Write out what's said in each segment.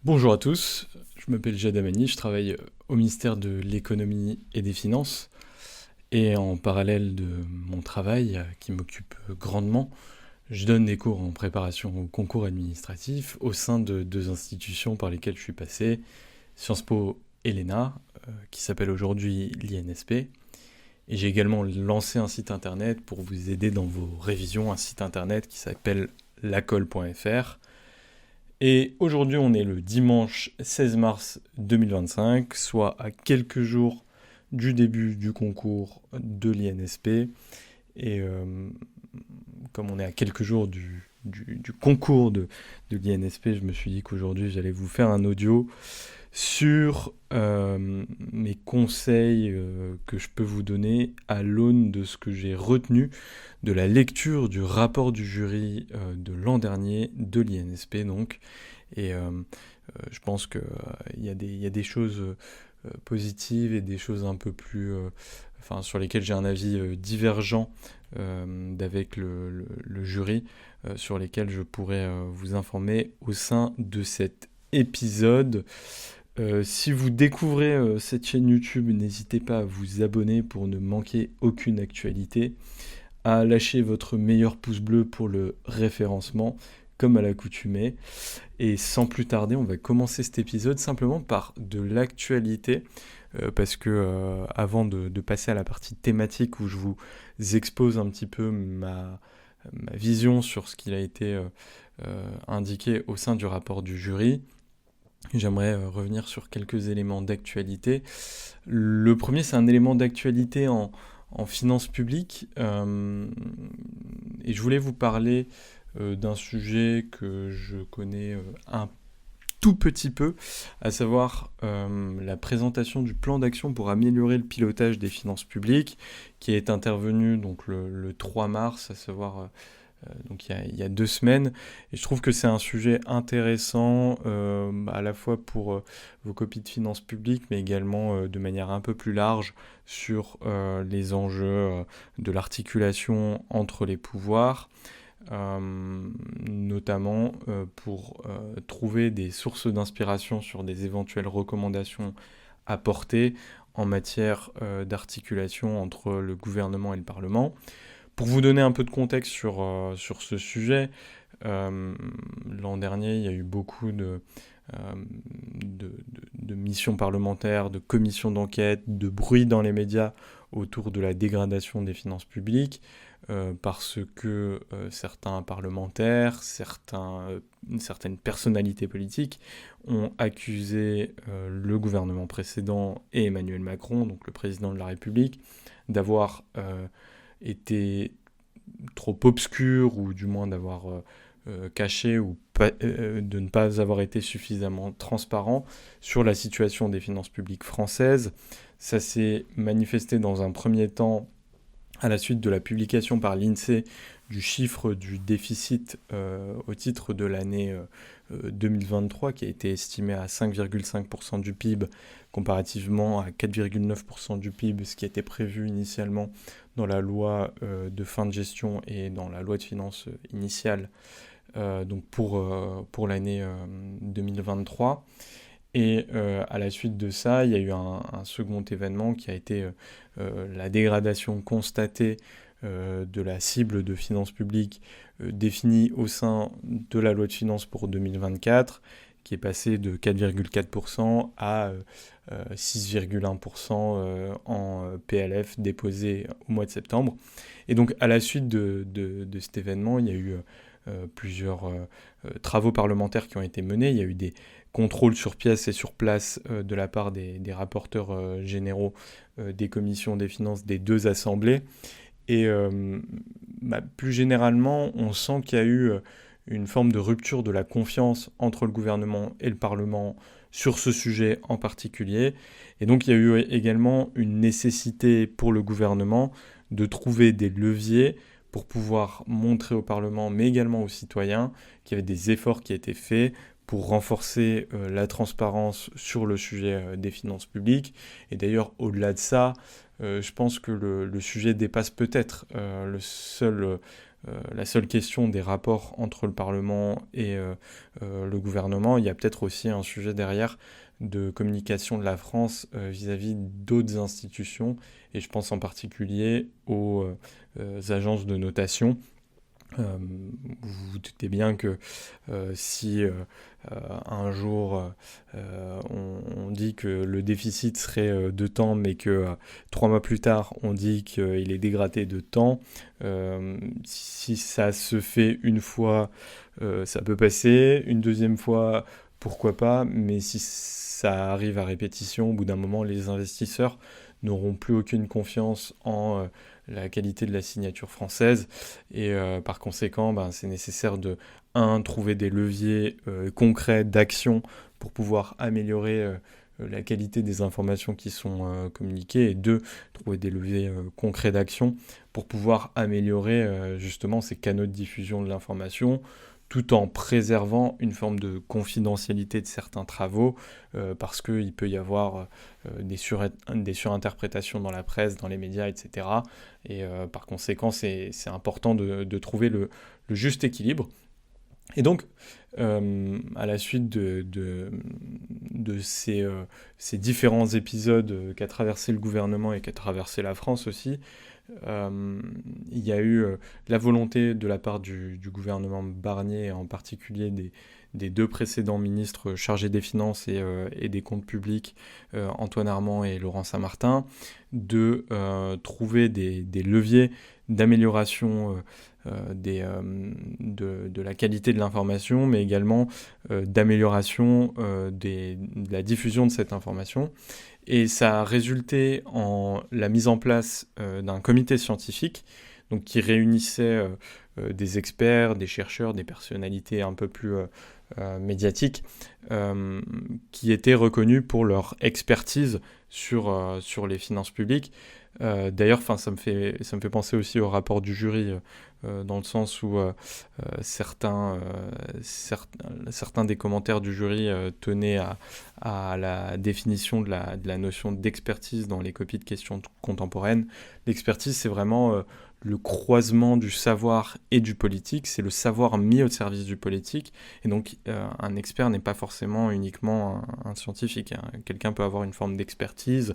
Bonjour à tous, je m'appelle Jad Amani, je travaille au ministère de l'économie et des finances et en parallèle de mon travail qui m'occupe grandement, je donne des cours en préparation au concours administratif au sein de deux institutions par lesquelles je suis passé, Sciences Po et l'ENA, qui s'appelle aujourd'hui l'INSP. Et j'ai également lancé un site internet pour vous aider dans vos révisions, un site internet qui s'appelle lacol.fr. Et aujourd'hui, on est le dimanche 16 mars 2025, soit à quelques jours du début du concours de l'INSP. Et comme on est à quelques jours du concours de l'INSP, je me suis dit qu'aujourd'hui, j'allais vous faire un audio sur mes conseils que je peux vous donner à l'aune de ce que j'ai retenu de la lecture du rapport du jury de l'an dernier de l'INSP donc. Et je pense qu'il y a des choses positives et des choses un peu plus... sur lesquelles j'ai un avis divergent d'avec le jury, sur lesquels je pourrais vous informer au sein de cet épisode. Si vous découvrez cette chaîne YouTube, n'hésitez pas à vous abonner pour ne manquer aucune actualité, à lâcher votre meilleur pouce bleu pour le référencement, comme à l'accoutumée. Et sans plus tarder, on va commencer cet épisode simplement par de l'actualité, parce que avant de passer à la partie thématique où je vous expose un petit peu ma vision sur ce qu'il a été indiqué au sein du rapport du jury, j'aimerais revenir sur quelques éléments d'actualité. Le premier, c'est un élément d'actualité en finances publiques. Et je voulais vous parler d'un sujet que je connais un tout petit peu, à savoir la présentation du plan d'action pour améliorer le pilotage des finances publiques, qui est intervenu donc le 3 mars, à savoir donc il y a 2 semaines. Et je trouve que c'est un sujet intéressant à la fois pour vos copies de finances publiques, mais également de manière un peu plus large sur les enjeux de l'articulation entre les pouvoirs, notamment pour trouver des sources d'inspiration sur des éventuelles recommandations apportées en matière d'articulation entre le gouvernement et le Parlement. Pour vous donner un peu de contexte sur ce sujet, l'an dernier, il y a eu beaucoup de missions parlementaires, de commissions d'enquête, de bruit dans les médias autour de la dégradation des finances publiques, parce que certains parlementaires, certaines personnalités politiques ont accusé le gouvernement précédent et Emmanuel Macron, donc le président de la République, d'avoir été trop obscur, ou du moins d'avoir caché, ou de ne pas avoir été suffisamment transparent sur la situation des finances publiques françaises. Ça s'est manifesté dans un premier temps à la suite de la publication par l'INSEE du chiffre du déficit au titre de l'année 2023, qui a été estimé à 5,5% du PIB, comparativement à 4,9% du PIB, ce qui était prévu initialement dans la loi de fin de gestion et dans la loi de finances initiale, donc pour l'année 2023. Et à la suite de ça, il y a eu un second événement qui a été la dégradation constatée de la cible de finances publiques définie au sein de la loi de finances pour 2024, qui est passée de 4,4% à 6,1% en PLF déposé au mois de septembre. Et donc à la suite de cet événement, il y a eu plusieurs travaux parlementaires qui ont été menés. Il y a eu des contrôles sur pièce et sur place de la part des rapporteurs généraux des commissions des finances des deux assemblées. Et plus généralement, on sent qu'il y a eu une forme de rupture de la confiance entre le gouvernement et le Parlement sur ce sujet en particulier. Et donc il y a eu également une nécessité pour le gouvernement de trouver des leviers pour pouvoir montrer au Parlement, mais également aux citoyens, qu'il y avait des efforts qui étaient faits pour renforcer la transparence sur le sujet des finances publiques. Et d'ailleurs, au-delà de ça, je pense que le sujet dépasse peut-être le seul la seule question des rapports entre le Parlement et le gouvernement. Il y a peut-être aussi un sujet derrière de communication de la France vis-à-vis d'autres institutions, et je pense en particulier aux agences de notation. Vous vous doutez bien que si un jour on dit que le déficit serait de temps, mais que 3 mois plus tard on dit qu'il est dégradé de temps, si ça se fait une fois, ça peut passer, une deuxième fois, pourquoi pas, mais si ça arrive à répétition, au bout d'un moment, les investisseurs n'auront plus aucune confiance en la qualité de la signature française, et par conséquent, c'est nécessaire de, trouver des leviers concrets d'action pour pouvoir améliorer la qualité des informations qui sont communiquées, et deux, trouver des leviers concrets d'action pour pouvoir améliorer justement ces canaux de diffusion de l'information, tout en préservant une forme de confidentialité de certains travaux, parce qu'il peut y avoir des surinterprétations dans la presse, dans les médias, etc. Et par conséquent, c'est important de trouver le juste équilibre. Et donc, à la suite de ces différents épisodes qu'a traversé le gouvernement et qu'a traversé la France aussi, il y a eu la volonté de la part du gouvernement Barnier, en particulier des deux précédents ministres chargés des Finances et des Comptes publics, Antoine Armand et Laurent Saint-Martin, de trouver des leviers d'amélioration de la qualité de l'information, mais également d'amélioration de la diffusion de cette information. Et ça a résulté en la mise en place d'un comité scientifique, donc qui réunissait des experts, des chercheurs, des personnalités un peu plus médiatiques, qui étaient reconnus pour leur expertise sur les finances publiques. D'ailleurs, ça me fait penser aussi au rapport du jury, dans le sens où certains des commentaires du jury tenaient à la définition de la notion d'expertise dans les copies de questions contemporaines. L'expertise, c'est vraiment le croisement du savoir et du politique, c'est le savoir mis au service du politique, et donc un expert n'est pas forcément uniquement un scientifique, hein. Quelqu'un peut avoir une forme d'expertise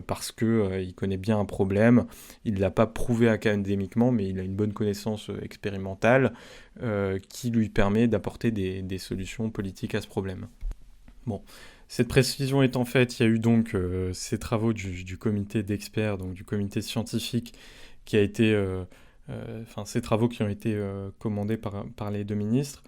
parce qu'il connaît bien un problème, il ne l'a pas prouvé académiquement, mais il a une bonne connaissance expérimentale qui lui permet d'apporter des solutions politiques à ce problème. Bon, cette précision étant faite, il y a eu donc ces travaux du comité d'experts, donc du comité scientifique, qui a été, ces travaux qui ont été commandés par les deux ministres.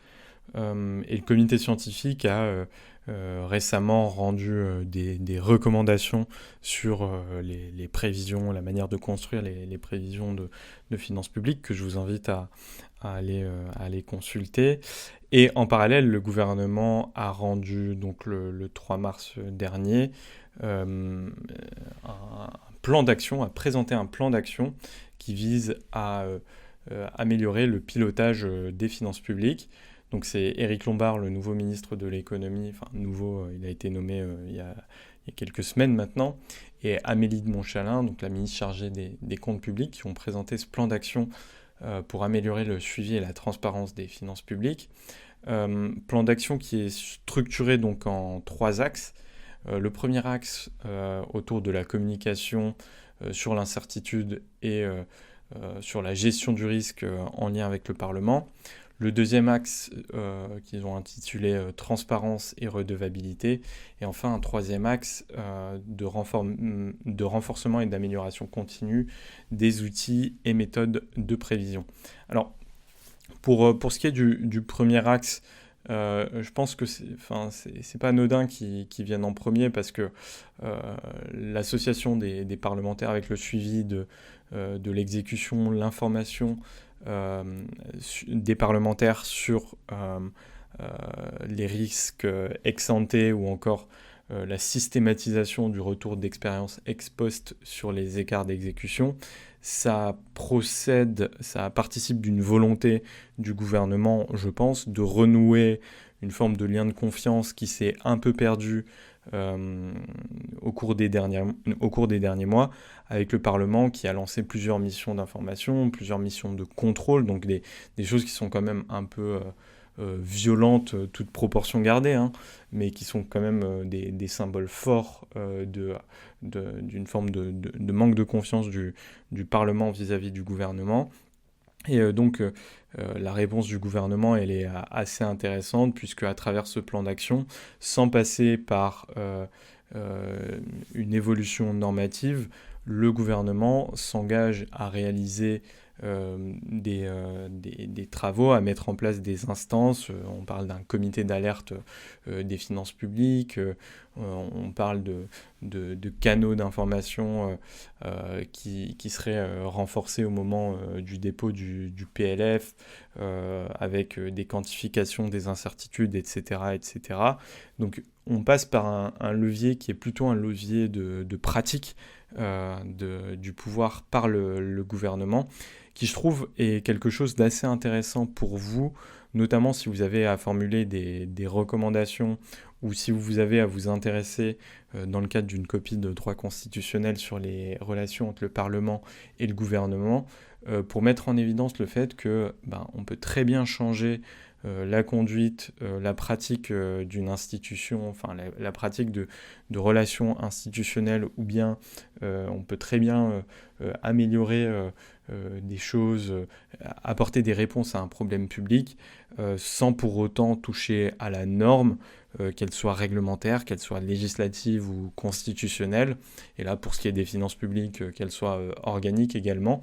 Et le comité scientifique a récemment rendu des recommandations sur les prévisions, la manière de construire les prévisions de finances publiques, que je vous invite à aller consulter. Et en parallèle, le gouvernement a rendu, donc le 3 mars dernier, un plan d'action, a présenté un plan d'action qui vise à améliorer le pilotage des finances publiques. Donc c'est Éric Lombard, le nouveau ministre de l'économie, il a été nommé il y a quelques semaines maintenant, et Amélie de Montchalin, donc la ministre chargée des comptes publics, qui ont présenté ce plan d'action pour améliorer le suivi et la transparence des finances publiques. Plan d'action qui est structuré donc en 3 axes. Le premier axe autour de la communication sur l'incertitude et sur la gestion du risque en lien avec le Parlement. Le deuxième axe qu'ils ont intitulé transparence et redevabilité. Et enfin un troisième axe de renforcement et d'amélioration continue des outils et méthodes de prévision. Alors pour ce qui est du premier axe, je pense que c'est pas anodin qu'ils viennent en premier, parce que l'association des parlementaires avec le suivi de l'exécution, l'information des parlementaires sur les risques ex ante, ou encore la systématisation du retour d'expérience ex post sur les écarts d'exécution, ça participe d'une volonté du gouvernement, je pense, de renouer une forme de lien de confiance qui s'est un peu perdu au cours des derniers mois, avec le Parlement qui a lancé plusieurs missions d'information, plusieurs missions de contrôle, donc des choses qui sont quand même un peu violentes, toute proportion gardée, hein, mais qui sont quand même des symboles forts d'une forme de manque de confiance du Parlement vis-à-vis du gouvernement. Et donc, la réponse du gouvernement, elle est assez intéressante, puisque à travers ce plan d'action, sans passer par une évolution normative, le gouvernement s'engage à réaliser des travaux, à mettre en place des instances. On parle d'un comité d'alerte des finances publiques, on parle de canaux d'information qui seraient renforcés au moment du dépôt du PLF, avec des quantifications des incertitudes, etc., etc. Donc on passe par un levier qui est plutôt un levier de pratique du pouvoir par le gouvernement, qui je trouve est quelque chose d'assez intéressant pour vous, notamment si vous avez à formuler des recommandations ou si vous avez à vous intéresser dans le cadre d'une copie de droit constitutionnel sur les relations entre le Parlement et le gouvernement, pour mettre en évidence le fait que on peut très bien changer la conduite, la pratique d'une institution, enfin la pratique de relations institutionnelles, ou bien on peut très bien améliorer des choses, apporter des réponses à un problème public, sans pour autant toucher à la norme, qu'elle soit réglementaire, qu'elle soit législative ou constitutionnelle, et là pour ce qui est des finances publiques, qu'elle soit organique également.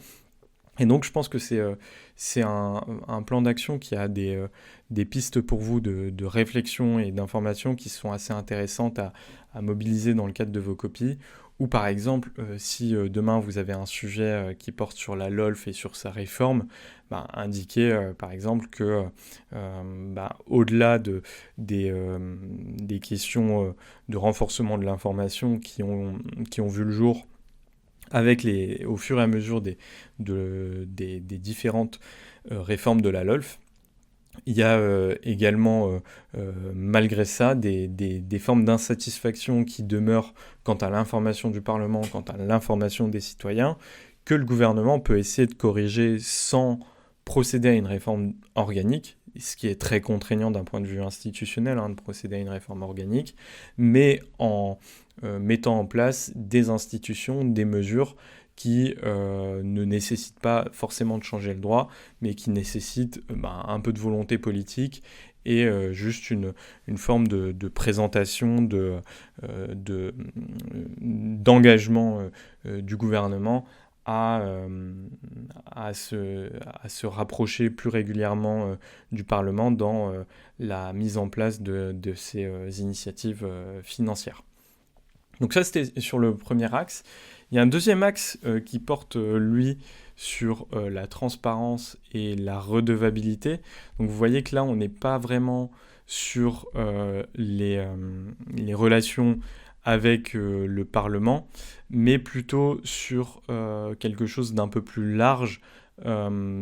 Et donc je pense que c'est un plan d'action qui a des pistes pour vous de réflexion et d'information qui sont assez intéressantes à mobiliser dans le cadre de vos copies. Ou par exemple, si demain vous avez un sujet qui porte sur la LOLF et sur sa réforme, indiquez par exemple que au-delà des questions de renforcement de l'information qui ont vu le jour avec au fur et à mesure des différentes réformes de la LOLF, il y a également, malgré ça, des formes d'insatisfaction qui demeurent quant à l'information du Parlement, quant à l'information des citoyens, que le gouvernement peut essayer de corriger sans procéder à une réforme organique, ce qui est très contraignant d'un point de vue institutionnel, de procéder à une réforme organique, mais en mettant en place des institutions, des mesures qui ne nécessitent pas forcément de changer le droit, mais qui nécessitent un peu de volonté politique et juste une forme de présentation, d'engagement du gouvernement à se rapprocher plus régulièrement du Parlement dans la mise en place de ces initiatives financières. Donc ça, c'était sur le premier axe. Il y a un deuxième axe qui porte, lui, sur la transparence et la redevabilité. Donc vous voyez que là, on n'est pas vraiment sur les relations avec le Parlement, mais plutôt sur quelque chose d'un peu plus large,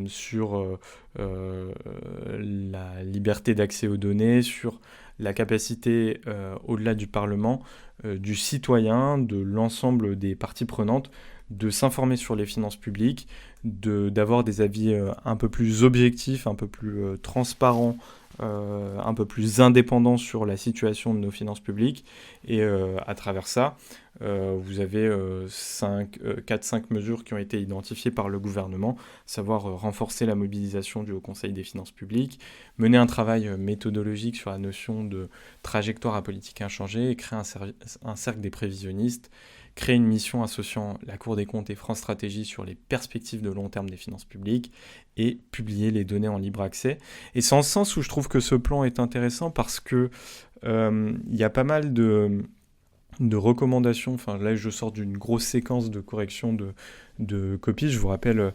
sur la liberté d'accès aux données, sur la capacité, au-delà du Parlement, du citoyen, de l'ensemble des parties prenantes, de s'informer sur les finances publiques, d'avoir des avis un peu plus objectifs, un peu plus transparents, un peu plus indépendants sur la situation de nos finances publiques. Et à travers ça, vous avez 4-5 mesures qui ont été identifiées par le gouvernement, savoir renforcer la mobilisation du Haut Conseil des finances publiques, mener un travail méthodologique sur la notion de trajectoire à politique inchangée et créer un cercle des prévisionnistes, créer une mission associant la Cour des comptes et France Stratégie sur les perspectives de long terme des finances publiques et publier les données en libre accès. Et c'est en ce sens où je trouve que ce plan est intéressant parce que il y a pas mal de recommandations. Enfin, là, je sors d'une grosse séquence de correction de copie. Je vous rappelle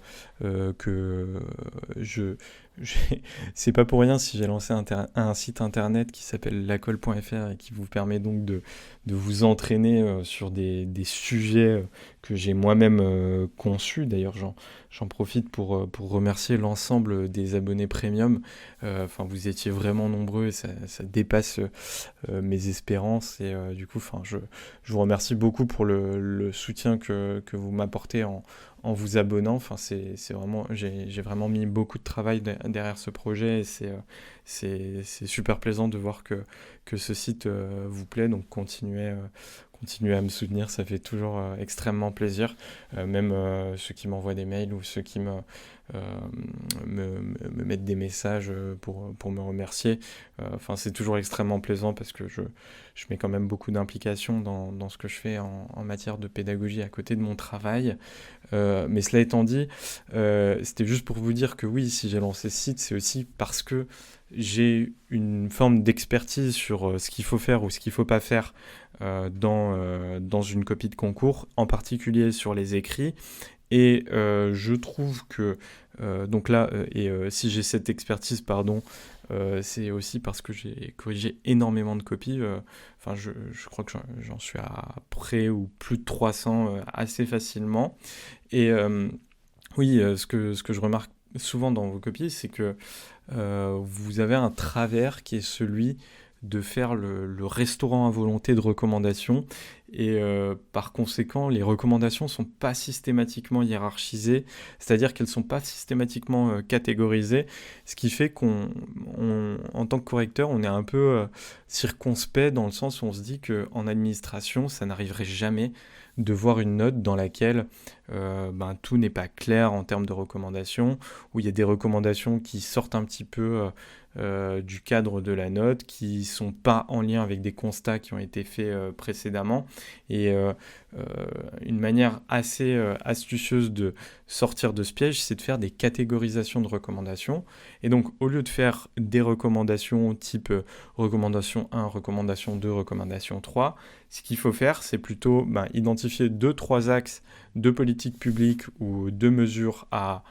que je, j'ai- c'est pas pour rien si j'ai lancé un site internet qui s'appelle lacole.fr et qui vous permet donc de vous entraîner sur des sujets que j'ai moi-même conçus. D'ailleurs, j'en profite pour remercier l'ensemble des abonnés premium. Enfin, vous étiez vraiment nombreux et ça dépasse mes espérances. Et du coup, enfin, je vous remercie beaucoup pour le soutien que vous m'apportez en vous abonnant. Enfin, c'est vraiment, j'ai vraiment mis beaucoup de travail derrière ce projet et c'est super plaisant de voir que ce site vous plaît. Donc, continuez à me soutenir, ça fait toujours extrêmement plaisir. Même ceux qui m'envoient des mails ou ceux qui euh, me mettent des messages pour me remercier. Enfin, c'est toujours extrêmement plaisant parce que je mets quand même beaucoup d'implication dans ce que je fais en matière de pédagogie à côté de mon travail. Mais cela étant dit, c'était juste pour vous dire que oui, si j'ai lancé ce site, c'est aussi parce que j'ai une forme d'expertise sur ce qu'il faut faire ou ce qu'il ne faut pas faire dans une copie de concours, en particulier sur les écrits. Et je trouve que, donc là, si j'ai cette expertise, pardon, c'est aussi parce que j'ai corrigé énormément de copies. Enfin, je crois que j'en suis à près ou plus de 300 assez facilement. Et oui, ce que je remarque souvent dans vos copies, c'est que vous avez un travers qui est celui de faire le restaurant à volonté de recommandations. Et par conséquent, les recommandations ne sont pas systématiquement hiérarchisées, c'est-à-dire qu'elles ne sont pas systématiquement catégorisées, ce qui fait en tant que correcteur, on est un peu circonspect dans le sens où on se dit qu'en administration, ça n'arriverait jamais de voir une note dans laquelle tout n'est pas clair en termes de recommandations, où il y a des recommandations qui sortent un petit peu du cadre de la note, qui ne sont pas en lien avec des constats qui ont été faits précédemment. Et une manière assez astucieuse de sortir de ce piège, c'est de faire des catégorisations de recommandations. Et donc, au lieu de faire des recommandations type recommandation 1, recommandation 2, recommandation 3, ce qu'il faut faire, c'est plutôt identifier 2-3 axes de politique publique ou de mesures à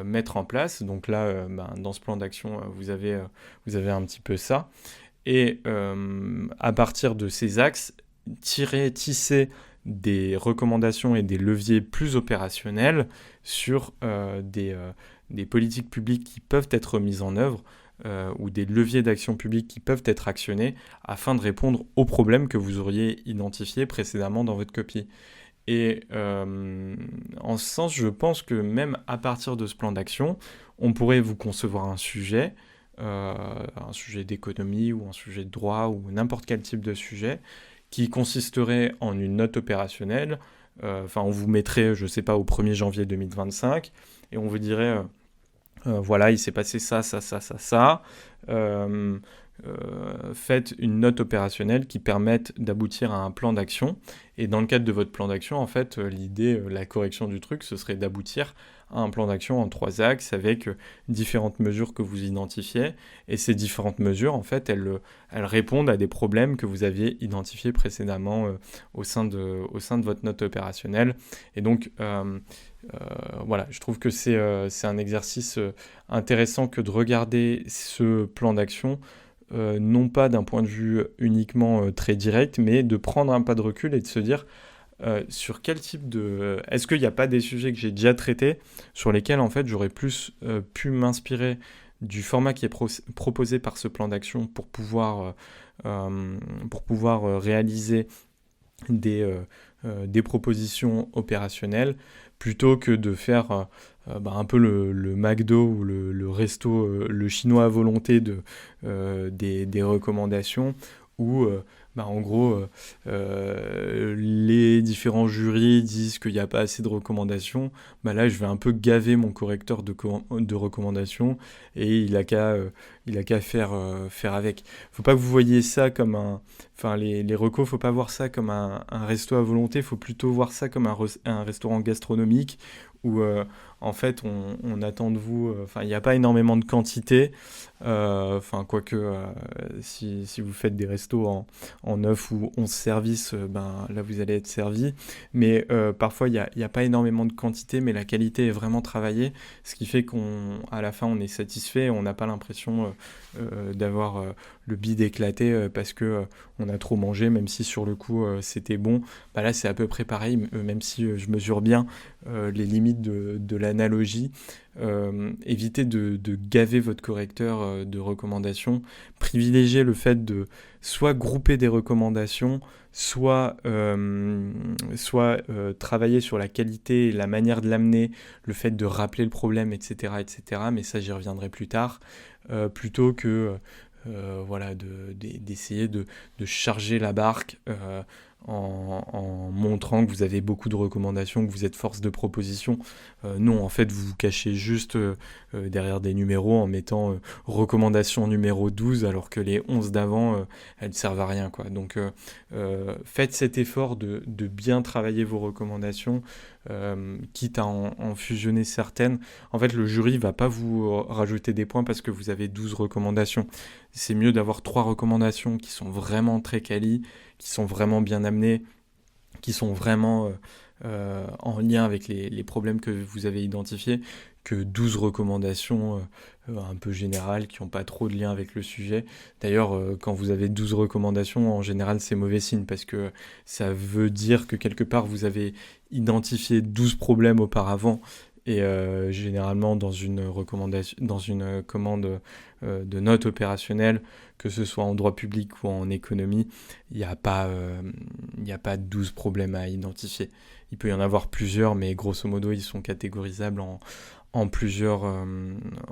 mettre en place. Donc là, dans ce plan d'action, vous avez un petit peu ça. Et à partir de ces axes, tisser des recommandations et des leviers plus opérationnels sur des politiques publiques qui peuvent être mises en œuvre ou des leviers d'action publique qui peuvent être actionnés afin de répondre aux problèmes que vous auriez identifiés précédemment dans votre copie. Et en ce sens, je pense que même à partir de ce plan d'action, on pourrait vous concevoir un sujet d'économie ou un sujet de droit ou n'importe quel type de sujet qui consisterait en une note opérationnelle. On vous mettrait, je ne sais pas, au 1er janvier 2025 et on vous dirait voilà, il s'est passé ça, ça, ça, ça, ça. Faites une note opérationnelle qui permette d'aboutir à un plan d'action. Et dans le cadre de votre plan d'action, en fait, l'idée, la correction du truc, ce serait d'aboutir à un plan d'action en 3 axes avec différentes mesures que vous identifiez. Et ces différentes mesures, en fait, elles répondent à des problèmes que vous aviez identifiés précédemment au sein de votre note opérationnelle. Et donc, voilà, je trouve que c'est un exercice intéressant que de regarder ce plan d'action non pas d'un point de vue uniquement très direct, mais de prendre un pas de recul et de se dire sur quel type de... Est-ce qu'il n'y a pas des sujets que j'ai déjà traités sur lesquels en fait j'aurais plus pu m'inspirer du format qui est proposé par ce plan d'action pour pouvoir réaliser des propositions opérationnelles plutôt que de faire un peu le McDo ou le resto, le chinois à volonté des recommandations où en gros les différents jurys disent qu'il n'y a pas assez de recommandations. Là je vais un peu gaver mon correcteur de recommandations et il a qu'à faire avec. Faut pas que vous voyiez ça comme les recos, faut pas voir ça comme un resto à volonté, faut plutôt voir ça comme un restaurant gastronomique où en fait on attend de vous, enfin il n'y a pas énormément de quantité, enfin quoique si vous faites des restos en 9 ou 11 services, ben là vous allez être servi, mais parfois il y a pas énormément de quantité, mais la qualité est vraiment travaillée, ce qui fait qu'à la fin on est satisfait, on n'a pas l'impression d'avoir le bide éclaté parce que on a trop mangé, même si sur le coup c'était bon. Bah là c'est à peu près pareil, même si je mesure bien les limites de l'analogie. Évitez de gaver votre correcteur de recommandations. Privilégiez le fait de soit grouper des recommandations, soit travailler sur la qualité, la manière de l'amener, le fait de rappeler le problème, etc., etc. Mais ça, j'y reviendrai plus tard. Plutôt que voilà, d'essayer de charger la barque en montrant que vous avez beaucoup de recommandations, que vous êtes force de proposition. Non, en fait, vous vous cachez juste derrière des numéros en mettant recommandation numéro 12 alors que les 11 d'avant, elles ne servent à rien, quoi. Donc, faites cet effort de bien travailler vos recommandations, quitte à en fusionner certaines. En fait, le jury va pas vous rajouter des points parce que vous avez 12 recommandations. C'est mieux d'avoir 3 recommandations qui sont vraiment très quali, qui sont vraiment bien amenées, qui sont vraiment en lien avec les problèmes que vous avez identifiés, que 12 recommandations un peu générales qui n'ont pas trop de lien avec le sujet. D'ailleurs, quand vous avez 12 recommandations, en général, c'est mauvais signe parce que ça veut dire que quelque part, vous avez identifié 12 problèmes auparavant. Et généralement, dans une recommandation, dans une commande de notes opérationnelles, que ce soit en droit public ou en économie, il n'y a pas 12 problèmes à identifier. Il peut y en avoir plusieurs, mais grosso modo, ils sont catégorisables en plusieurs,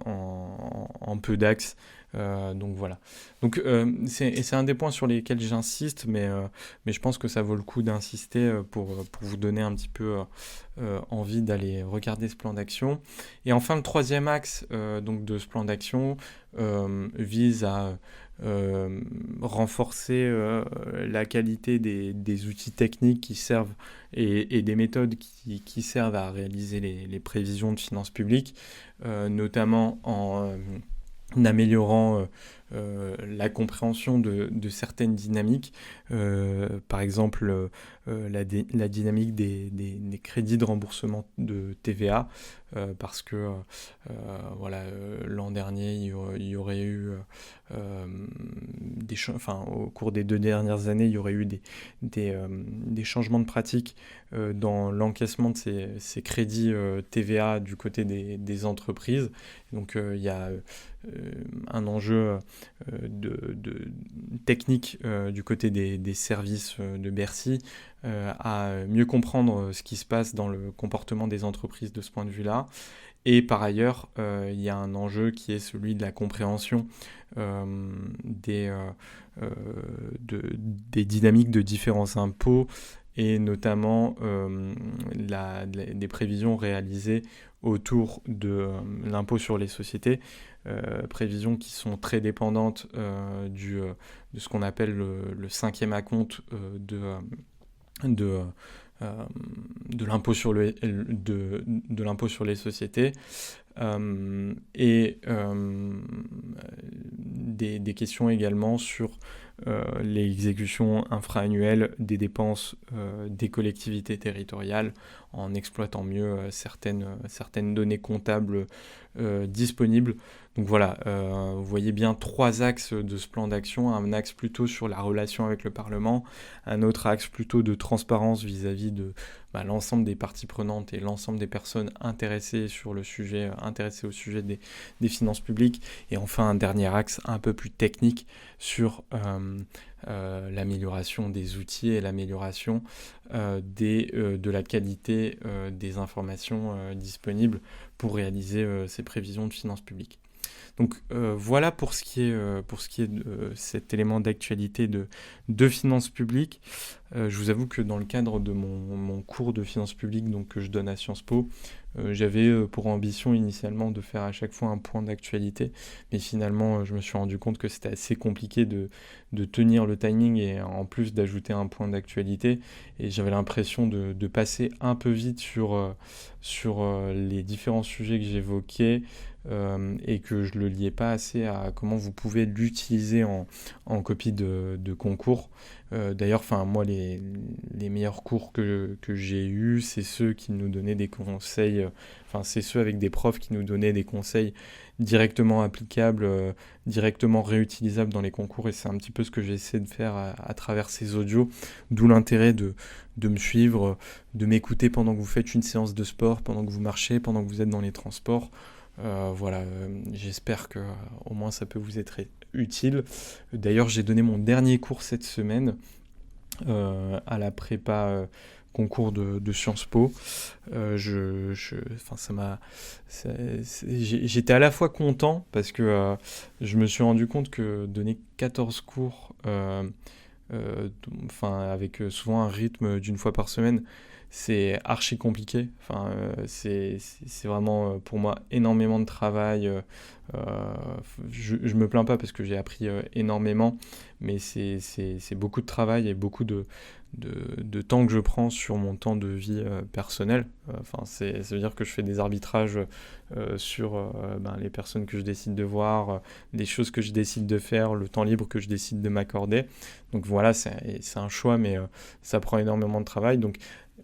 en peu d'axes. Donc voilà. Donc c'est un des points sur lesquels j'insiste, mais je pense que ça vaut le coup d'insister pour vous donner un petit peu envie d'aller regarder ce plan d'action. Et enfin, le troisième axe donc de ce plan d'action vise à renforcer la qualité des outils techniques qui servent et des méthodes qui servent à réaliser les prévisions de finances publiques, notamment en améliorant la compréhension de certaines dynamiques, par exemple la dynamique des crédits de remboursement de TVA, parce que voilà, l'an dernier il y aurait eu au cours des 2 dernières années, il y aurait eu des changements de pratiques dans l'encaissement de ces crédits TVA du côté des entreprises. Donc il y a un enjeu technique du côté des services de Bercy à mieux comprendre ce qui se passe dans le comportement des entreprises de ce point de vue-là. Et par ailleurs, il y a un enjeu qui est celui de la compréhension des dynamiques de différents impôts et notamment des prévisions réalisées autour de l'impôt sur les sociétés, prévisions qui sont très dépendantes de ce qu'on appelle le cinquième acompte de l'impôt sur les sociétés, et des questions également sur l'exécution infra-annuelle des dépenses des collectivités territoriales en exploitant mieux certaines données comptables disponibles. Donc voilà, vous voyez bien 3 axes de ce plan d'action, un axe plutôt sur la relation avec le Parlement, un autre axe plutôt de transparence vis-à-vis de l'ensemble des parties prenantes et l'ensemble des personnes intéressées au sujet des finances publiques, et enfin un dernier axe un peu plus technique sur l'amélioration des outils et l'amélioration de la qualité des informations disponibles pour réaliser ces prévisions de finances publiques. Donc voilà pour ce qui est de cet élément d'actualité de finances publiques. Je vous avoue que dans le cadre de mon cours de finances publiques donc, que je donne à Sciences Po, j'avais pour ambition initialement de faire à chaque fois un point d'actualité, mais finalement je me suis rendu compte que c'était assez compliqué de tenir le timing et en plus d'ajouter un point d'actualité, et j'avais l'impression de passer un peu vite sur les différents sujets que j'évoquais, et que je ne le liais pas assez à comment vous pouvez l'utiliser en copie de concours. D'ailleurs, moi, les meilleurs cours que j'ai eus, c'est ceux qui nous donnaient des conseils, c'est ceux avec des profs qui nous donnaient des conseils directement applicables, directement réutilisables dans les concours, et c'est un petit peu ce que j'essaie de faire à travers ces audios, d'où l'intérêt de me suivre, de m'écouter pendant que vous faites une séance de sport, pendant que vous marchez, pendant que vous êtes dans les transports. Voilà, j'espère que au moins ça peut vous être utile. D'ailleurs, j'ai donné mon dernier cours cette semaine à la prépa concours de Sciences Po. J'étais à la fois content parce que je me suis rendu compte que donner 14 cours, avec souvent un rythme d'une fois par semaine, c'est archi compliqué. C'est vraiment pour moi énormément de travail. Je me plains pas parce que j'ai appris énormément, mais c'est beaucoup de travail et beaucoup de temps que je prends sur mon temps de vie personnel. Ça veut dire que je fais des arbitrages sur les personnes que je décide de voir, les choses que je décide de faire, le temps libre que je décide de m'accorder. Donc voilà, c'est un choix, mais ça prend énormément de travail. Donc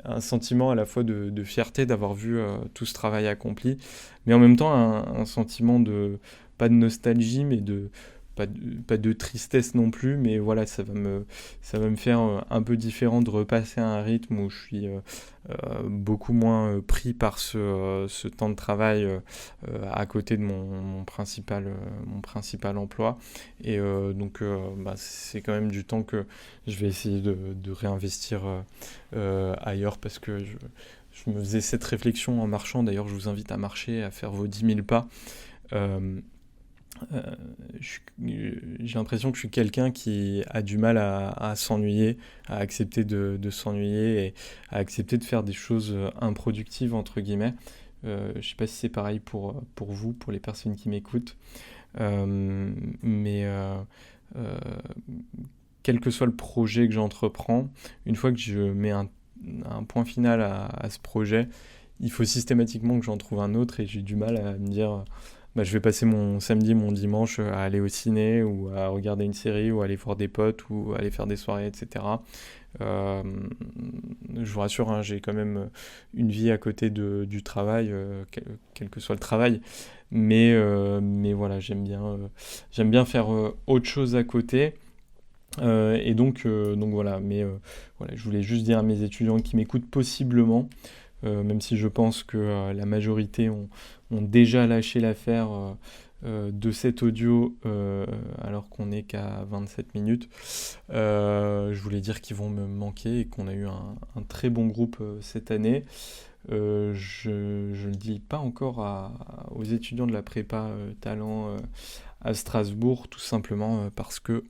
un sentiment à la fois de fierté d'avoir vu tout ce travail accompli, mais en même temps un sentiment pas de nostalgie, mais pas de tristesse non plus, mais voilà, ça va me faire un peu différent de repasser à un rythme où je suis beaucoup moins pris par ce temps de travail à côté de mon principal emploi. Et c'est quand même du temps que je vais essayer de réinvestir ailleurs, parce que je me faisais cette réflexion en marchant. D'ailleurs, je vous invite à marcher, à faire vos 10 000 pas. J'ai l'impression que je suis quelqu'un qui a du mal à s'ennuyer, à accepter de s'ennuyer et à accepter de faire des choses improductives, entre guillemets. Je sais pas si c'est pareil pour vous, pour les personnes qui m'écoutent, mais quel que soit le projet que j'entreprends, une fois que je mets un point final à ce projet, il faut systématiquement que j'en trouve un autre, et j'ai du mal à me dire je vais passer mon samedi, mon dimanche à aller au ciné ou à regarder une série ou à aller voir des potes ou aller faire des soirées, etc. Je vous rassure, hein, j'ai quand même une vie à côté du travail, quel que soit le travail, mais voilà, j'aime bien faire autre chose à côté. Et donc voilà, mais voilà, je voulais juste dire à mes étudiants qui m'écoutent possiblement, même si je pense que la majorité ont déjà lâché l'affaire de cet audio, alors qu'on n'est qu'à 27 minutes. Je voulais dire qu'ils vont me manquer et qu'on a eu un très bon groupe cette année. Je ne le dis pas encore aux étudiants de la prépa talent à Strasbourg, tout simplement parce que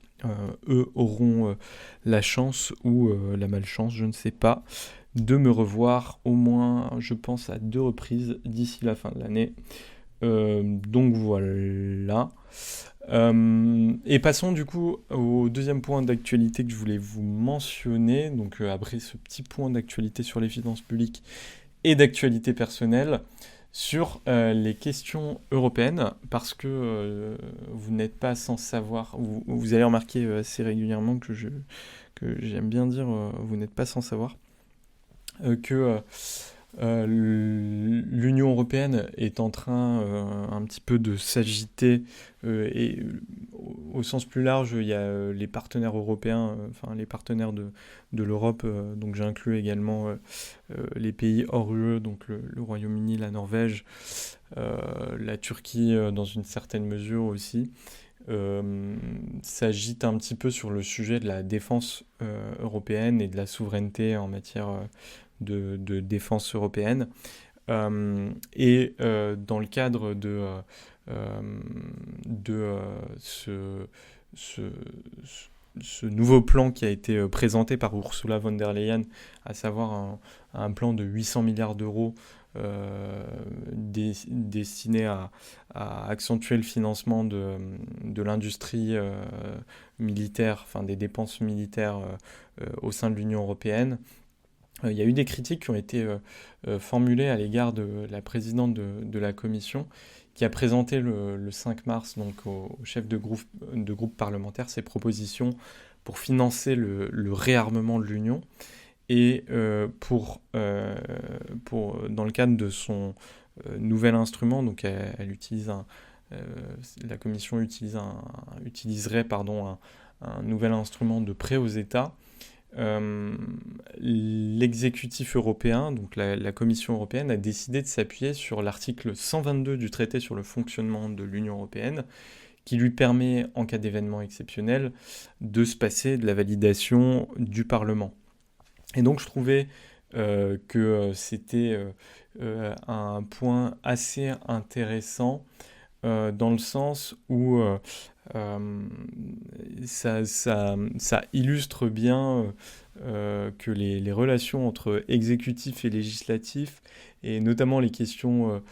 eux auront la chance ou la malchance, je ne sais pas, de me revoir au moins, je pense, à 2 reprises d'ici la fin de l'année. Donc voilà. Et passons du coup au deuxième point d'actualité que je voulais vous mentionner. Donc après ce petit point d'actualité sur les finances publiques et d'actualité personnelle, sur les questions européennes, parce que vous n'êtes pas sans savoir, vous allez remarquer assez régulièrement que j'aime bien dire vous n'êtes pas sans savoir, que l'Union européenne est en train un petit peu de s'agiter, et au sens plus large, il y a les partenaires européens, les partenaires de l'Europe, donc j'inclus également les pays hors UE, donc le Royaume-Uni, la Norvège, la Turquie dans une certaine mesure aussi, s'agite un petit peu sur le sujet de la défense européenne et de la souveraineté en matière de défense européenne. Dans le cadre de ce, ce nouveau plan qui a été présenté par Ursula von der Leyen, à savoir un plan de 800 milliards d'euros destiné à accentuer le financement de l'industrie militaire, enfin des dépenses militaires au sein de l'Union européenne. Il y a eu des critiques qui ont été formulées à l'égard de la présidente de la Commission, qui a présenté le 5 mars donc, au chef de groupe parlementaire ses propositions pour financer le réarmement de l'Union. Et dans le cadre de son nouvel instrument, donc elle utilise la Commission utiliserait un nouvel instrument de prêt aux États. L'exécutif européen, donc la Commission européenne, a décidé de s'appuyer sur l'article 122 du traité sur le fonctionnement de l'Union européenne, qui lui permet, en cas d'événement exceptionnel, de se passer de la validation du Parlement. Et donc je trouvais que c'était un point assez intéressant dans le sens où ça illustre bien que les relations entre exécutif et législatif, et notamment les questions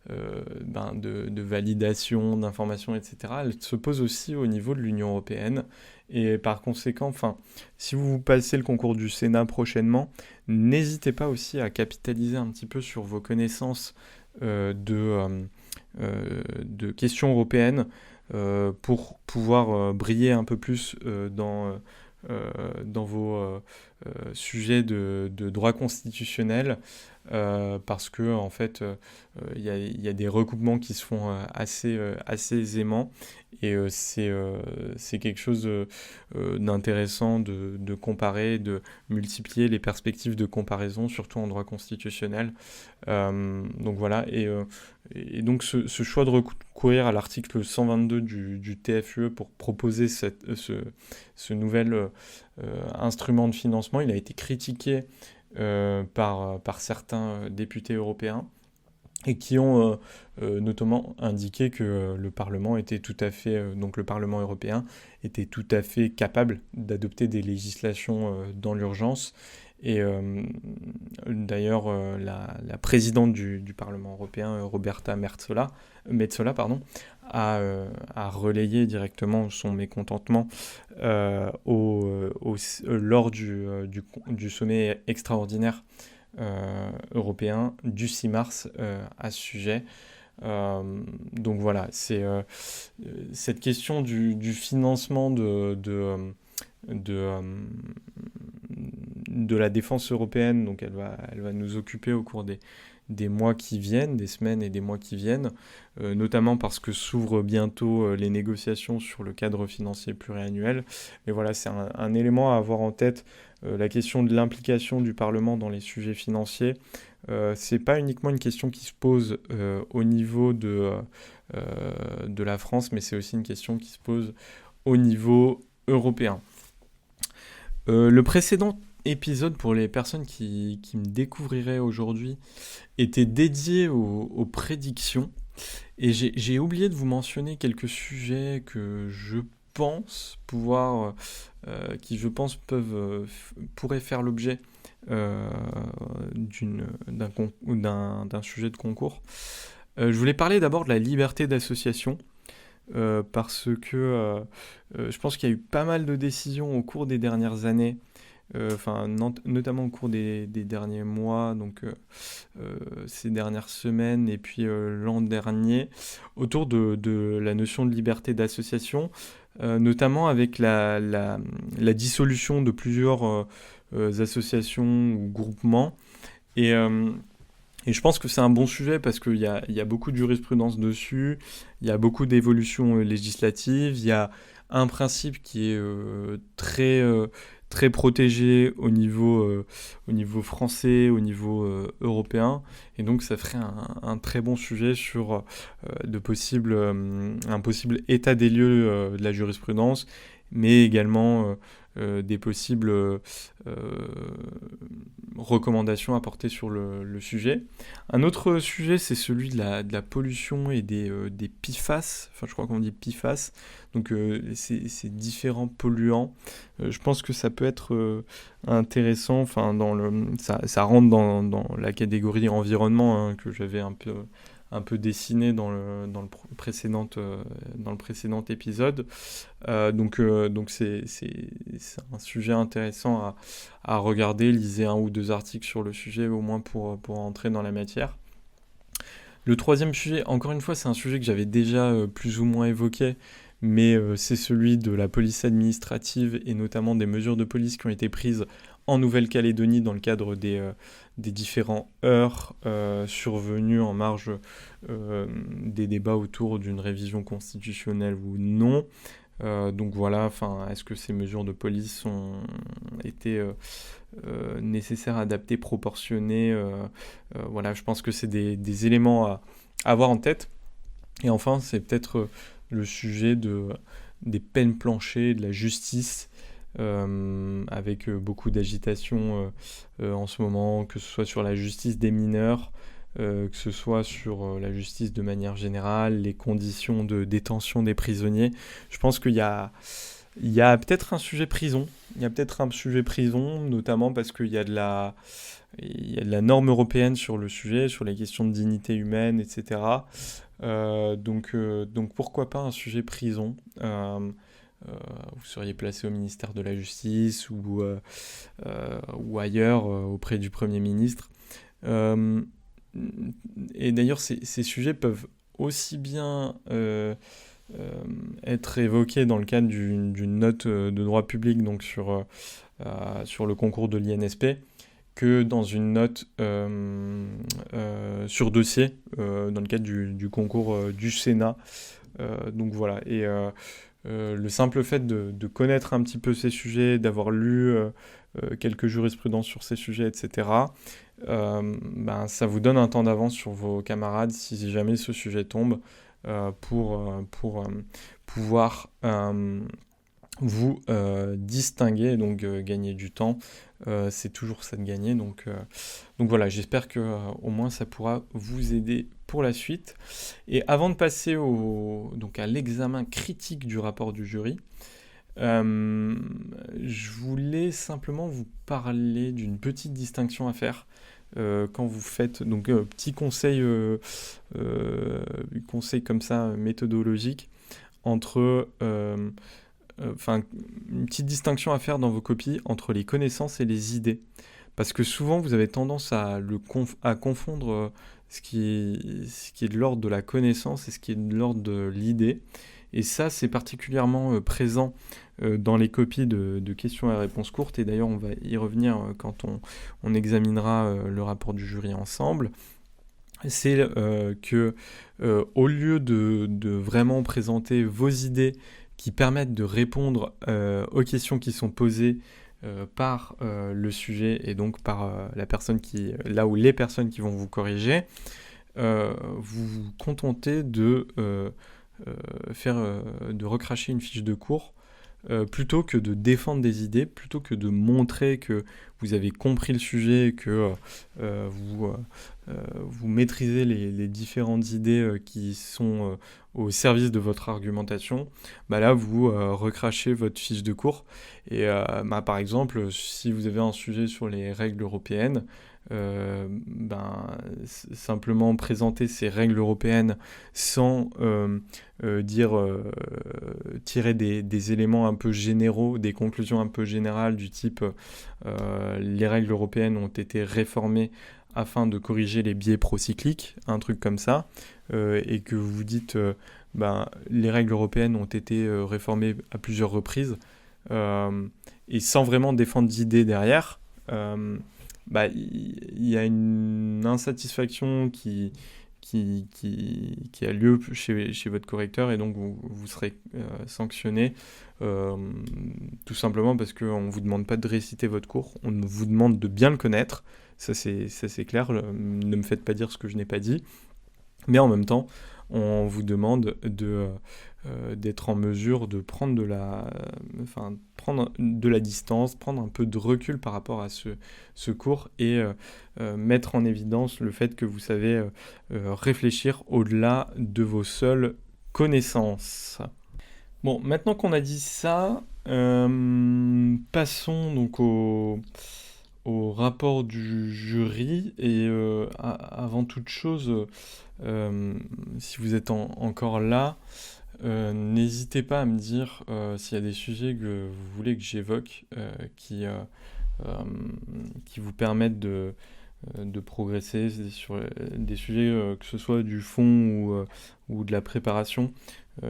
de validation, d'information, etc., elles se posent aussi au niveau de l'Union européenne. Et par conséquent, si vous passez le concours du Sénat prochainement, n'hésitez pas aussi à capitaliser un petit peu sur vos connaissances de questions européennes pour pouvoir briller un peu plus dans vos sujets de droit constitutionnel, parce que en fait il y a des recoupements qui se font assez aisément, et c'est quelque chose d'intéressant de comparer, de multiplier les perspectives de comparaison, surtout en droit constitutionnel. Donc voilà, et donc ce choix de recourir à l'article 122 du TFUE pour proposer ce nouvel instrument de financement, il a été critiqué par certains députés européens, et qui ont notamment indiqué que le Parlement était tout à fait, donc le Parlement européen était tout à fait capable d'adopter des législations dans l'urgence. Et d'ailleurs, la présidente du Parlement européen, Roberta Metsola, a relayé directement son mécontentement lors du sommet extraordinaire européen du 6 mars à ce sujet. Donc voilà, c'est cette question du financement de la défense européenne, donc elle va nous occuper au cours des mois qui viennent, des semaines et des mois qui viennent, notamment parce que s'ouvrent bientôt les négociations sur le cadre financier pluriannuel. Mais voilà, c'est un élément à avoir en tête, la question de l'implication du Parlement dans les sujets financiers. C'est pas uniquement une question qui se pose au niveau de la France, mais c'est aussi une question qui se pose au niveau européen. Le précédent épisode, pour les personnes qui me découvriraient aujourd'hui, était dédié aux prédictions, et j'ai oublié de vous mentionner quelques sujets que je pense qui je pense pourraient faire l'objet d'un sujet de concours. Je voulais parler d'abord de la liberté d'association, parce que je pense qu'il y a eu pas mal de décisions au cours des dernières années, notamment au cours des derniers mois, donc ces dernières semaines, et puis l'an dernier, autour de la notion de liberté d'association, notamment avec la dissolution de plusieurs associations ou groupements. Et je pense que c'est un bon sujet parce qu'il y a beaucoup de jurisprudence dessus, il y a beaucoup d'évolutions législatives, il y a un principe qui est très protégé au niveau français, au niveau européen, et donc ça ferait un très bon sujet sur un possible état des lieux de la jurisprudence, mais également des possibles recommandations apportées sur le sujet. Un autre sujet, c'est celui de la pollution et des PFAS, enfin je crois qu'on dit PFAS, donc ces différents polluants. Je pense que ça peut être intéressant, enfin ça rentre dans la catégorie environnement, hein, que j'avais un peu dessiné dans le précédent épisode. Donc c'est un sujet intéressant à regarder. Lisez 1 ou 2 articles sur le sujet, au moins pour entrer dans la matière. Le troisième sujet, encore une fois, c'est un sujet que j'avais déjà plus ou moins évoqué, mais c'est celui de la police administrative et notamment des mesures de police qui ont été prises en Nouvelle-Calédonie dans le cadre des différents heurts survenus en marge des débats autour d'une révision constitutionnelle ou non. Donc voilà, est-ce que ces mesures de police ont été nécessaires, adaptées, proportionnées, voilà, je pense que c'est des éléments à avoir en tête. Et enfin, c'est peut-être le sujet des peines planchées, de la justice, avec beaucoup d'agitation en ce moment, que ce soit sur la justice des mineurs, que ce soit sur la justice de manière générale, les conditions de détention des prisonniers. Je pense qu'il y a peut-être un sujet prison. Il y a peut-être un sujet prison, notamment parce qu'il y a de la norme européenne sur le sujet, sur les questions de dignité humaine, etc. Donc pourquoi pas un sujet prison. Vous seriez placé au ministère de la Justice ou ailleurs auprès du Premier ministre. Et d'ailleurs, ces sujets peuvent aussi bien être évoqués dans le cadre d'une note de droit public, donc sur le concours de l'INSP, que dans une note sur dossier, dans le cadre du concours du Sénat. Donc voilà, et le simple fait de connaître un petit peu ces sujets, d'avoir lu quelques jurisprudences sur ces sujets, etc., ça vous donne un temps d'avance sur vos camarades si jamais ce sujet tombe, pour pouvoir vous distinguer, donc gagner du temps. C'est toujours ça de gagner, donc voilà, j'espère que au moins ça pourra vous aider pour la suite. Et avant de passer à l'examen critique du rapport du jury, je voulais simplement vous parler d'une petite distinction à faire quand vous faites, donc petit conseil comme ça méthodologique, entre une petite distinction à faire dans vos copies entre les connaissances et les idées. Parce que souvent, vous avez tendance à confondre ce qui est de l'ordre de la connaissance et ce qui est de l'ordre de l'idée. Et ça, c'est particulièrement présent dans les copies de questions et réponses courtes. Et d'ailleurs, on va y revenir quand on examinera le rapport du jury ensemble. C'est que au lieu de vraiment présenter vos idées qui permettent de répondre aux questions qui sont posées par le sujet et donc par les personnes qui vont vous corriger, vous vous contentez de recracher une fiche de cours plutôt que de défendre des idées, plutôt que de montrer que vous avez compris le sujet, que vous maîtrisez les différentes idées qui sont au service de votre argumentation. Là, vous recrachez votre fiche de cours. Et par exemple, si vous avez un sujet sur les règles européennes, simplement présenter ces règles européennes sans tirer des éléments un peu généraux, des conclusions un peu générales du type les règles européennes ont été réformées afin de corriger les biais procycliques, un truc comme ça, et que vous dites les règles européennes ont été réformées à plusieurs reprises, et sans vraiment défendre d'idées derrière, il y a une insatisfaction qui a lieu chez votre correcteur, et donc vous serez sanctionné tout simplement parce qu'on ne vous demande pas de réciter votre cours, on vous demande de bien le connaître, ça c'est clair, ne me faites pas dire ce que je n'ai pas dit, mais en même temps on vous demande d'être en mesure de prendre prendre de la distance, prendre un peu de recul par rapport à ce cours et mettre en évidence le fait que vous savez réfléchir au-delà de vos seules connaissances. Bon, maintenant qu'on a dit ça, passons donc au rapport du jury. Et avant toute chose, si vous êtes encore là, n'hésitez pas à me dire s'il y a des sujets que vous voulez que j'évoque qui vous permettent de progresser sur des sujets, que ce soit du fond ou de la préparation.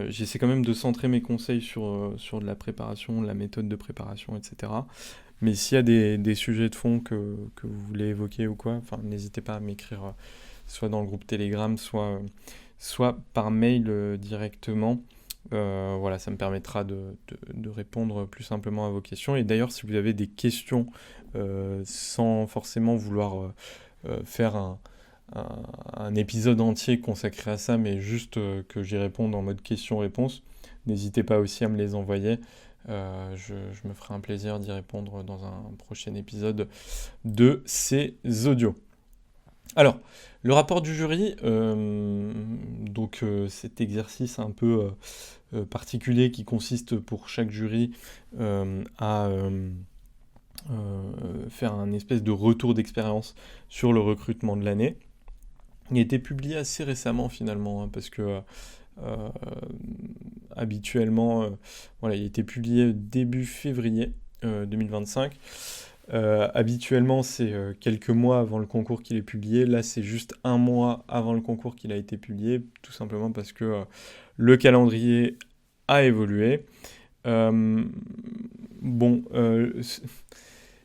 J'essaie quand même de centrer mes conseils sur de la préparation, la méthode de préparation, etc. Mais s'il y a des sujets de fond que vous voulez évoquer ou quoi, n'hésitez pas à m'écrire soit dans le groupe Telegram, soit par mail directement. Voilà, ça me permettra de répondre plus simplement à vos questions. Et d'ailleurs, si vous avez des questions sans forcément vouloir faire un épisode entier consacré à ça, mais juste que j'y réponde en mode question-réponse, n'hésitez pas aussi à me les envoyer. Je me ferai un plaisir d'y répondre dans un prochain épisode de ces audios. Alors, le rapport du jury, donc cet exercice un peu particulier qui consiste pour chaque jury à faire un espèce de retour d'expérience sur le recrutement de l'année. Il a été publié assez récemment finalement, parce que habituellement, voilà, il a été publié début février 2025. Habituellement, c'est quelques mois avant le concours qu'il est publié. Là, c'est juste un mois avant le concours qu'il a été publié, tout simplement parce que le calendrier a évolué.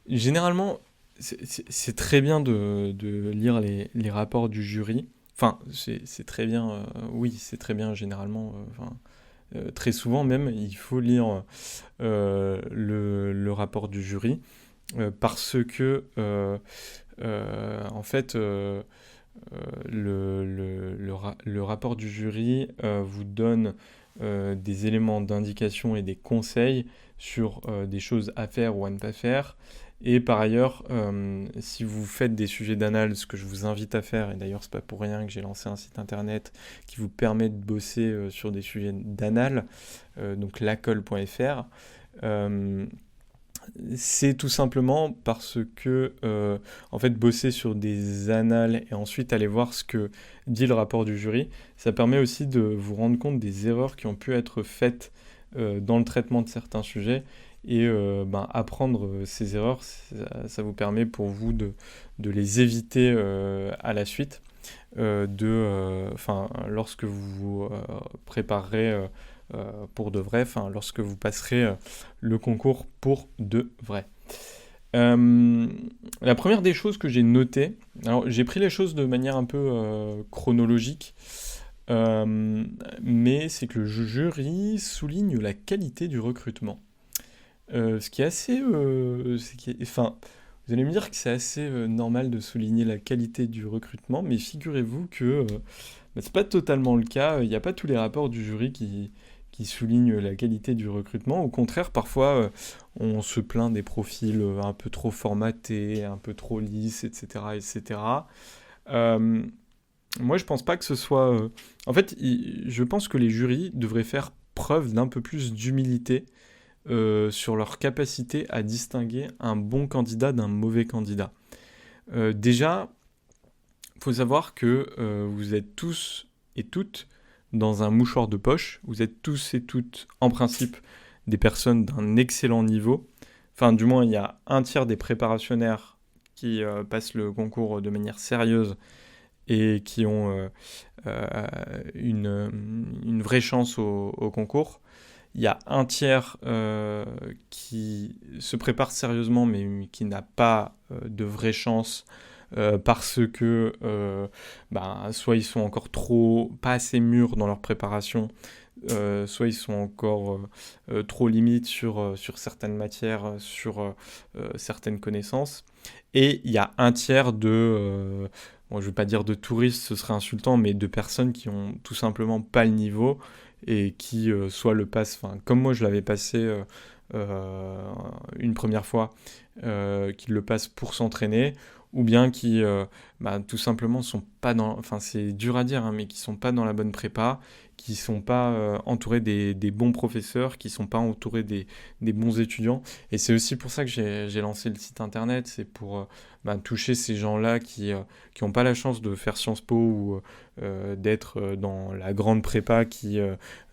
Généralement, c'est très bien de lire les rapports du jury. Enfin, c'est très bien, oui, c'est très bien généralement. Très souvent même, il faut lire le rapport du jury. Parce que en fait le rapport du jury vous donne des éléments d'indication et des conseils sur des choses à faire ou à ne pas faire. Et par ailleurs, si vous faites des sujets d'anal, ce que je vous invite à faire, et d'ailleurs c'est pas pour rien que j'ai lancé un site internet qui vous permet de bosser sur des sujets d'anal, donc lacol.fr, c'est tout simplement parce que en fait bosser sur des annales et ensuite aller voir ce que dit le rapport du jury, ça permet aussi de vous rendre compte des erreurs qui ont pu être faites dans le traitement de certains sujets. Et apprendre ces erreurs, ça vous permet pour vous de les éviter à la suite, lorsque vous préparerez pour de vrai, lorsque vous passerez le concours pour de vrai. La première des choses que j'ai notées, alors j'ai pris les choses de manière un peu chronologique, mais c'est que le jury souligne la qualité du recrutement. Ce qui est assez... vous allez me dire que c'est assez normal de souligner la qualité du recrutement, mais figurez-vous que c'est pas totalement le cas. Il n'y a pas tous les rapports du jury qui soulignent la qualité du recrutement. Au contraire, parfois, on se plaint des profils un peu trop formatés, un peu trop lisses, etc., etc. Moi, je pense pas que ce soit... En fait, je pense que les jurys devraient faire preuve d'un peu plus d'humilité sur leur capacité à distinguer un bon candidat d'un mauvais candidat. Déjà, il faut savoir que vous êtes tous et toutes dans un mouchoir de poche. Vous êtes tous et toutes, en principe, des personnes d'un excellent niveau. Enfin, du moins, il y a un tiers des préparationnaires qui passent le concours de manière sérieuse et qui ont une vraie chance au concours. Il y a un tiers qui se prépare sérieusement mais qui n'a pas de vraie chance parce que soit ils sont encore pas assez mûrs dans leur préparation, soit ils sont encore trop limites sur certaines matières, sur certaines connaissances. Et il y a un tiers de... je ne vais pas dire de touristes, ce serait insultant, mais de personnes qui ont tout simplement pas le niveau et qui soit le passe, enfin comme moi je l'avais passé une première fois, qui le passe pour s'entraîner, ou bien qui tout simplement sont pas dans, enfin c'est dur à dire, hein, mais qui sont pas dans la bonne prépa, qui sont pas entourés des bons professeurs, qui sont pas entourés des bons étudiants. Et c'est aussi pour ça que j'ai lancé le site internet, c'est pour toucher ces gens-là qui ont pas la chance de faire Sciences Po ou d'être dans la grande prépa qui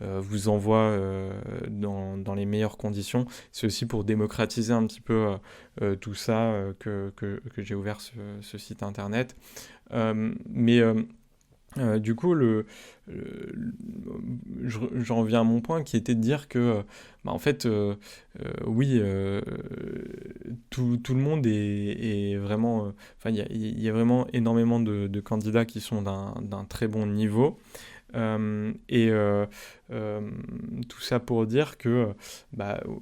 vous envoie dans les meilleures conditions. C'est aussi pour démocratiser un petit peu tout ça que j'ai ouvert ce site internet. Du coup, j'en reviens à mon point qui était de dire que, en fait, oui, tout le monde est vraiment. Enfin, il y a vraiment énormément de candidats qui sont d'un très bon niveau. Euh, et euh, euh, tout ça pour dire que,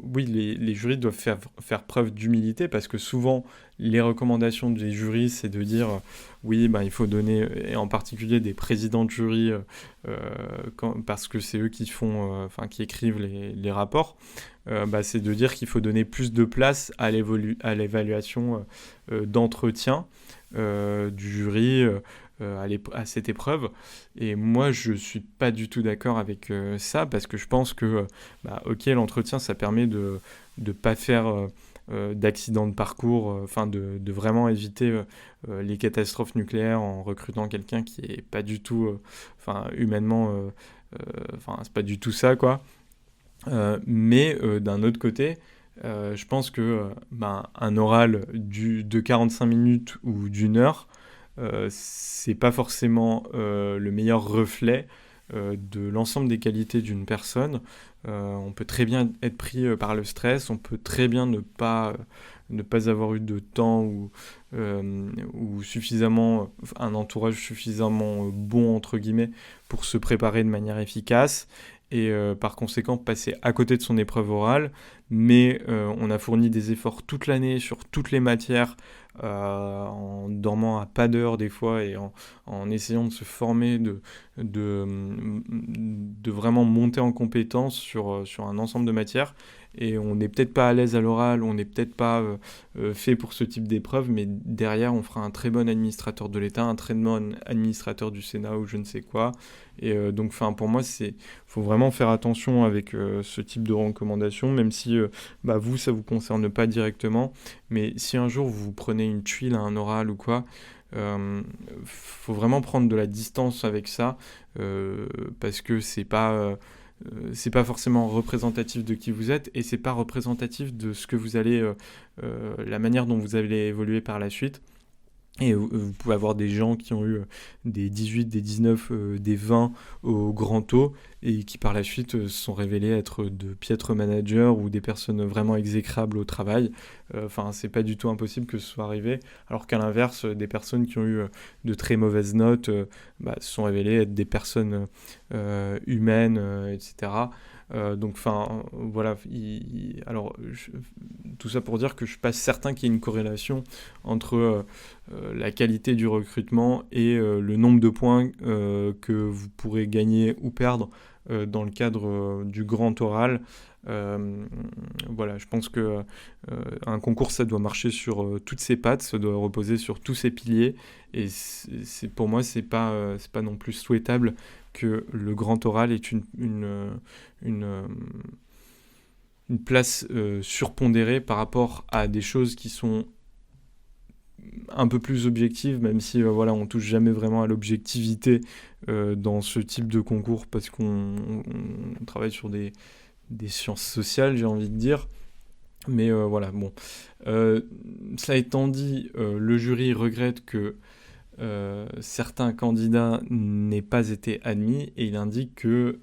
oui, les jurys doivent faire preuve d'humilité parce que souvent, les recommandations des jurys, c'est de dire, oui, il faut donner, et en particulier des présidents de jury, parce que c'est eux qui font, qui écrivent les rapports, c'est de dire qu'il faut donner plus de place à l'évaluation d'entretien du jury à cette épreuve. Et moi, je suis pas du tout d'accord avec ça parce que je pense que, ok, l'entretien, ça permet de ne pas faire d'accidents de parcours, de vraiment éviter les catastrophes nucléaires en recrutant quelqu'un qui est pas du tout, humainement, c'est pas du tout ça, quoi. Mais d'un autre côté, je pense que un oral de 45 minutes ou d'une heure, c'est pas forcément le meilleur reflet de l'ensemble des qualités d'une personne. On peut très bien être pris par le stress, on peut très bien ne pas avoir eu de temps ou suffisamment, un entourage suffisamment bon, entre guillemets, pour se préparer de manière efficace et par conséquent passer à côté de son épreuve orale, mais on a fourni des efforts toute l'année sur toutes les matières, en dormant à pas d'heure des fois et en essayant de se former, de vraiment monter en compétence sur un ensemble de matières. Et on n'est peut-être pas à l'aise à l'oral, on n'est peut-être pas fait pour ce type d'épreuve, mais derrière on fera un très bon administrateur de l'État, un très bon administrateur du Sénat ou je ne sais quoi. Et donc pour moi, faut vraiment faire attention avec ce type de recommandations, même si vous, ça vous concerne pas directement. Mais si un jour vous prenez une tuile à un oral ou quoi, faut vraiment prendre de la distance avec ça, parce que c'est pas forcément représentatif de qui vous êtes et c'est pas représentatif de ce que vous allez, la manière dont vous allez évoluer par la suite. Et vous pouvez avoir des gens qui ont eu des 18, des 19, des 20 au grand taux et qui par la suite se sont révélés être de piètres managers ou des personnes vraiment exécrables au travail. C'est pas du tout impossible que ce soit arrivé. Alors qu'à l'inverse, des personnes qui ont eu de très mauvaises notes se sont révélées être des personnes humaines, etc. Voilà. Tout ça pour dire que je suis pas certain qu'il y ait une corrélation entre la qualité du recrutement et le nombre de points que vous pourrez gagner ou perdre dans le cadre du grand oral. Voilà, je pense que un concours, ça doit marcher sur toutes ses pattes, ça doit reposer sur tous ses piliers, et pour moi, c'est pas non plus souhaitable que le grand oral ait une place surpondérée par rapport à des choses qui sont un peu plus objectives, même si on touche jamais vraiment à l'objectivité dans ce type de concours parce qu'on travaille sur des sciences sociales, j'ai envie de dire. Mais voilà, bon. Cela étant dit, le jury regrette que certains candidats n'aient pas été admis et il indique que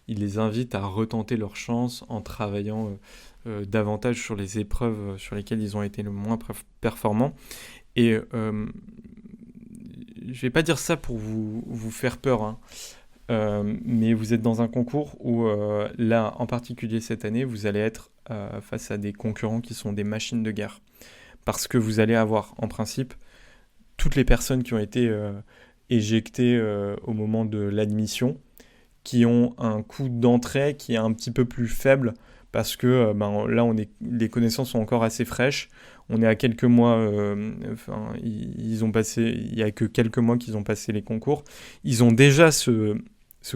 il les invite à retenter leur chance en travaillant davantage sur les épreuves sur lesquelles ils ont été le moins performants. Et je vais pas dire ça pour vous faire peur, hein. Mais vous êtes dans un concours où, là, en particulier cette année, vous allez être face à des concurrents qui sont des machines de guerre. Parce que vous allez avoir, en principe, toutes les personnes qui ont été éjectées au moment de l'admission, qui ont un coût d'entrée qui est un petit peu plus faible parce que là, les connaissances sont encore assez fraîches. On est à quelques mois, ils ont passé, il n'y a que quelques mois qu'ils ont passé les concours. Ils ont déjà ce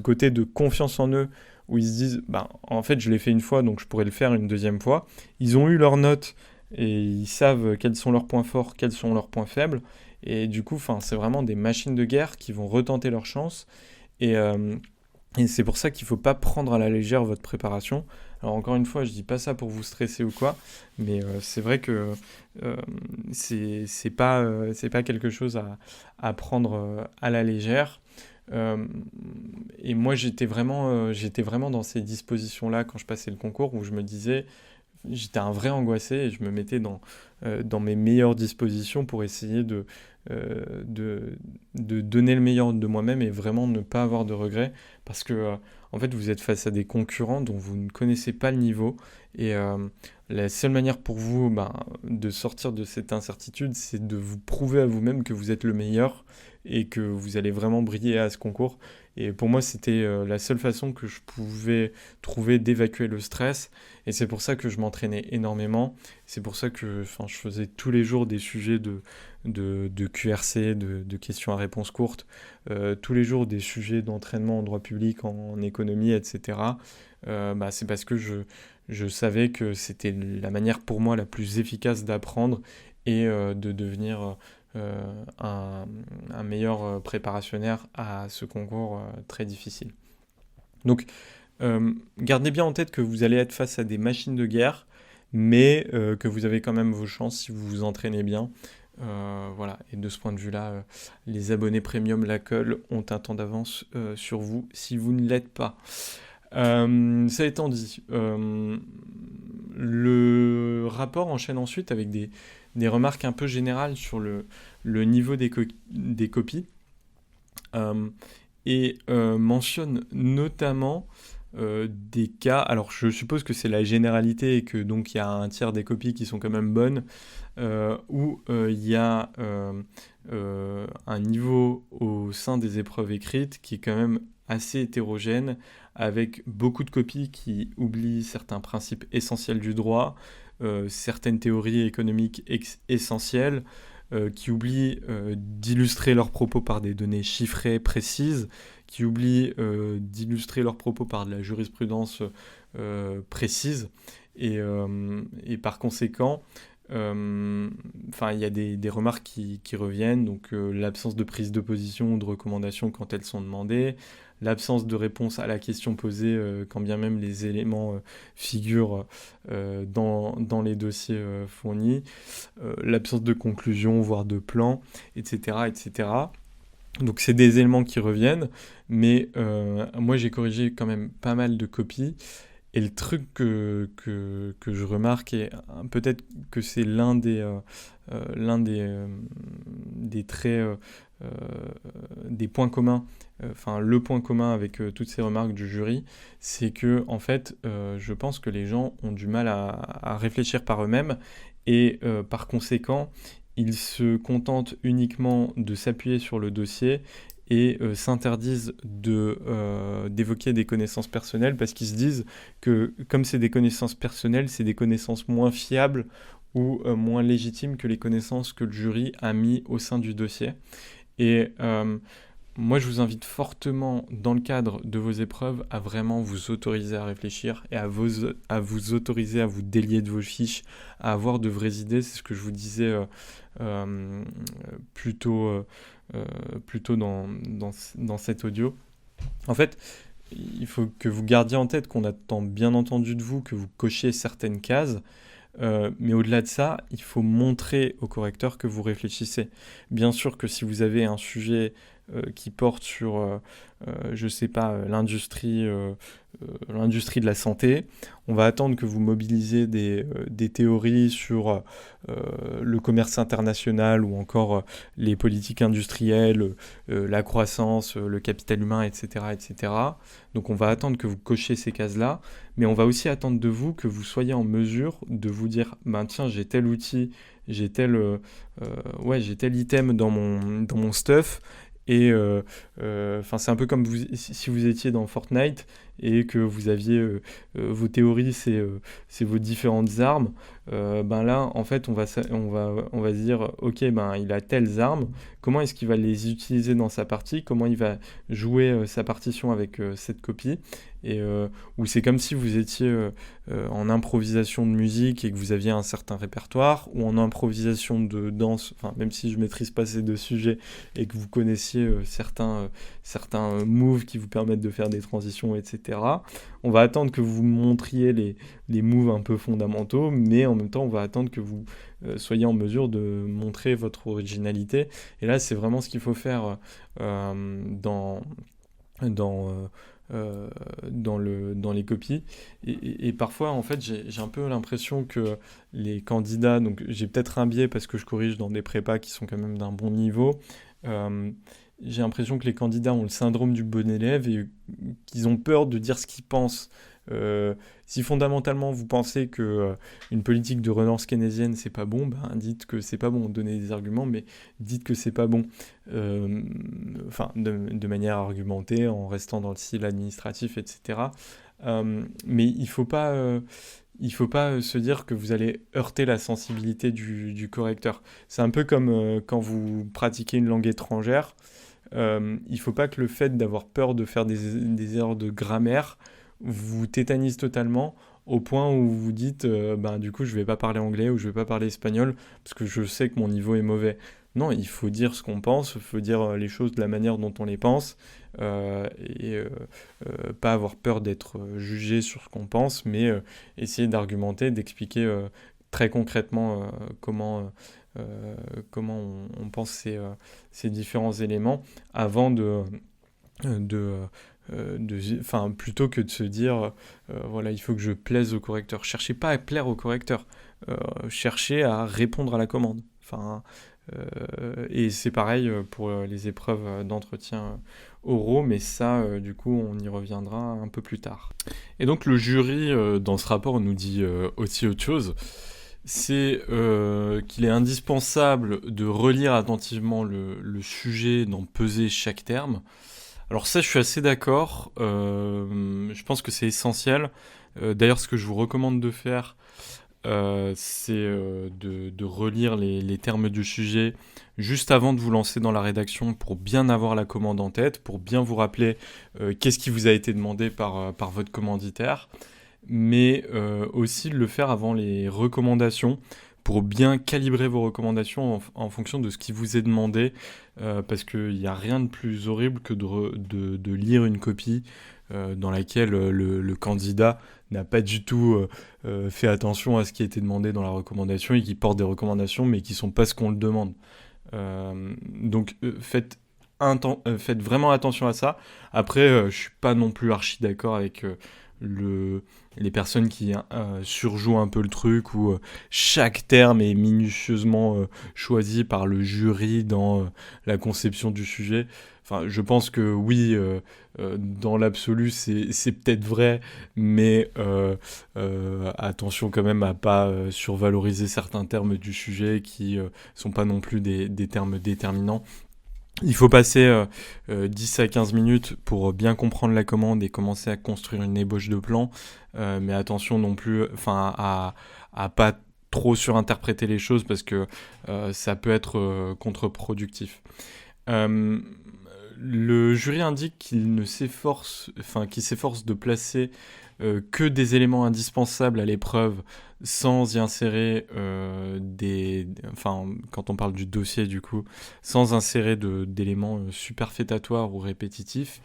côté de confiance en eux où ils se disent, en fait, je l'ai fait une fois, donc je pourrais le faire une deuxième fois. Ils ont eu leurs notes et ils savent quels sont leurs points forts, quels sont leurs points faibles. Et du coup, c'est vraiment des machines de guerre qui vont retenter leur chance. Et, euh, et c'est pour ça qu'il ne faut pas prendre à la légère votre préparation. Alors encore une fois, je ne dis pas ça pour vous stresser ou quoi, mais c'est vrai que euh, c'est pas quelque chose à prendre à la légère. Euh, et moi, j'étais vraiment dans ces dispositions-là quand je passais le concours, où je me disais, j'étais un vrai angoissé et je me mettais dans mes meilleures dispositions pour essayer euh, de, de donner le meilleur de moi-même et vraiment ne pas avoir de regrets parce que en fait vous êtes face à des concurrents dont vous ne connaissez pas le niveau et la seule manière pour vous de sortir de cette incertitude, c'est de vous prouver à vous-même que vous êtes le meilleur et que vous allez vraiment briller à ce concours. Et pour moi, c'était la seule façon que je pouvais trouver d'évacuer le stress. Et c'est pour ça que je m'entraînais énormément. C'est pour ça que je faisais tous les jours des sujets de QRC, de questions à réponse courte, tous les jours des sujets d'entraînement en droit public, en économie, etc. C'est parce que je savais que c'était la manière pour moi la plus efficace d'apprendre et de devenir un meilleur préparationnaire à ce concours très difficile. Donc, gardez bien en tête que vous allez être face à des machines de guerre, mais que vous avez quand même vos chances si vous vous entraînez bien. Voilà, et de ce point de vue-là, les abonnés premium LACOL ont un temps d'avance sur vous si vous ne l'êtes pas. Ça étant dit, le rapport enchaîne ensuite avec des remarques un peu générales sur le niveau des copies et mentionne notamment des cas. Alors, je suppose que c'est la généralité et que donc il y a un tiers des copies qui sont quand même bonnes, où il y a un niveau au sein des épreuves écrites qui est quand même assez hétérogène, avec beaucoup de copies qui oublient certains principes essentiels du droit, certaines théories économiques essentielles, qui oublient d'illustrer leurs propos par des données chiffrées précises, qui oublient d'illustrer leurs propos par de la jurisprudence précise, et par conséquent, il y a des remarques qui reviennent, donc l'absence de prise de position ou de recommandation quand elles sont demandées, l'absence de réponse à la question posée quand bien même les éléments figurent dans les dossiers fournis, l'absence de conclusion, voire de plan, etc., etc. Donc c'est des éléments qui reviennent, mais moi j'ai corrigé quand même pas mal de copies. Et le truc que je remarque, et peut-être que c'est des traits, des points communs, le point commun avec toutes ces remarques du jury, c'est que, en fait, je pense que les gens ont du mal à réfléchir par eux-mêmes, et par conséquent, ils se contentent uniquement de s'appuyer sur le dossier et s'interdisent d'évoquer des connaissances personnelles parce qu'ils se disent que comme c'est des connaissances personnelles, c'est des connaissances moins fiables ou moins légitimes que les connaissances que le jury a mis au sein du dossier. Et moi, je vous invite fortement, dans le cadre de vos épreuves, à vraiment vous autoriser à réfléchir et à vous autoriser à vous délier de vos fiches, à avoir de vraies idées. C'est ce que je vous disais plus tôt dans cet audio. En fait, il faut que vous gardiez en tête qu'on attend bien entendu de vous que vous cochiez certaines cases, mais au-delà de ça, il faut montrer au correcteur que vous réfléchissez. Bien sûr que si vous avez un sujet qui porte sur, je sais pas, l'industrie de la santé, on va attendre que vous mobilisiez des théories sur le commerce international ou encore les politiques industrielles, la croissance, le capital humain, etc., etc. Donc on va attendre que vous cochiez ces cases-là, mais on va aussi attendre de vous que vous soyez en mesure de vous dire, tiens, j'ai tel outil, j'ai tel item dans mon stuff, Et c'est un peu comme si vous étiez dans Fortnite et que vous aviez vos théories, c'est vos différentes armes. Ben là, en fait, on va se dire, ok, ben il a telles armes. Comment est-ce qu'il va les utiliser dans sa partie? Comment il va jouer sa partition avec cette copie? Et ou c'est comme si vous étiez en improvisation de musique et que vous aviez un certain répertoire, ou en improvisation de danse. Enfin, même si je maîtrise pas ces deux sujets et que vous connaissiez certains moves qui vous permettent de faire des transitions, etc. On va attendre que vous montriez les moves un peu fondamentaux, mais en même temps, on va attendre que vous soyez en mesure de montrer votre originalité. Et là, c'est vraiment ce qu'il faut faire dans, dans, dans les copies. Et parfois, en fait, j'ai un peu l'impression que les candidats, donc j'ai peut-être un biais parce que je corrige dans des prépas qui sont quand même d'un bon niveau, euh, j'ai l'impression que les candidats ont le syndrome du bon élève et qu'ils ont peur de dire ce qu'ils pensent. Euh, Si fondamentalement vous pensez que une politique de relance keynésienne c'est pas bon, ben dites que c'est pas bon, donnez des arguments, mais dites que c'est pas bon. De manière argumentée, en restant dans le style administratif, etc. Mais il faut pas se dire que vous allez heurter la sensibilité du correcteur. C'est un peu comme quand vous pratiquez une langue étrangère. Il ne faut pas que le fait d'avoir peur de faire des erreurs de grammaire vous tétanise totalement au point où vous dites du coup je vais pas parler anglais ou je vais pas parler espagnol parce que je sais que mon niveau est mauvais. Non, il faut dire ce qu'on pense, il faut dire les choses de la manière dont on les pense et pas avoir peur d'être jugé sur ce qu'on pense, mais essayer d'argumenter, d'expliquer très concrètement comment on pense ces différents éléments avant de, plutôt que de se dire, voilà, il faut que je plaise au correcteur. Cherchez pas à plaire au correcteur, cherchez à répondre à la commande. Et c'est pareil pour les épreuves d'entretien oraux, mais ça, du coup, on y reviendra un peu plus tard. Et donc le jury, dans ce rapport, nous dit aussi autre chose. C'est qu'il est indispensable de relire attentivement le sujet, d'en peser chaque terme. Alors ça, je suis assez d'accord. Je pense que c'est essentiel. D'ailleurs, ce que je vous recommande de faire, c'est de relire les termes du sujet juste avant de vous lancer dans la rédaction pour bien avoir la commande en tête, pour bien vous rappeler qu'est-ce qui vous a été demandé par votre commanditaire, mais aussi de le faire avant les recommandations pour bien calibrer vos recommandations en fonction de ce qui vous est demandé, parce qu'il n'y a rien de plus horrible que de lire une copie dans laquelle le candidat n'a pas du tout fait attention à ce qui a été demandé dans la recommandation et qui porte des recommandations mais qui ne sont pas ce qu'on le demande. Donc faites vraiment attention à ça. Après, je ne suis pas non plus archi d'accord avec les personnes qui surjouent un peu le truc où chaque terme est minutieusement choisi par le jury dans la conception du sujet. Enfin, je pense que oui, dans l'absolu, c'est peut-être vrai, mais attention quand même à pas survaloriser certains termes du sujet qui sont pas non plus des termes déterminants. Il faut passer 10 à 15 minutes pour bien comprendre la commande et commencer à construire une ébauche de plan, mais attention non plus à pas trop surinterpréter les choses parce que ça peut être contre-productif. Le jury indique qu'il s'efforce de placer que des éléments indispensables à l'épreuve sans y insérer quand on parle du dossier du coup, sans insérer d'éléments superfétatoires ou répétitifs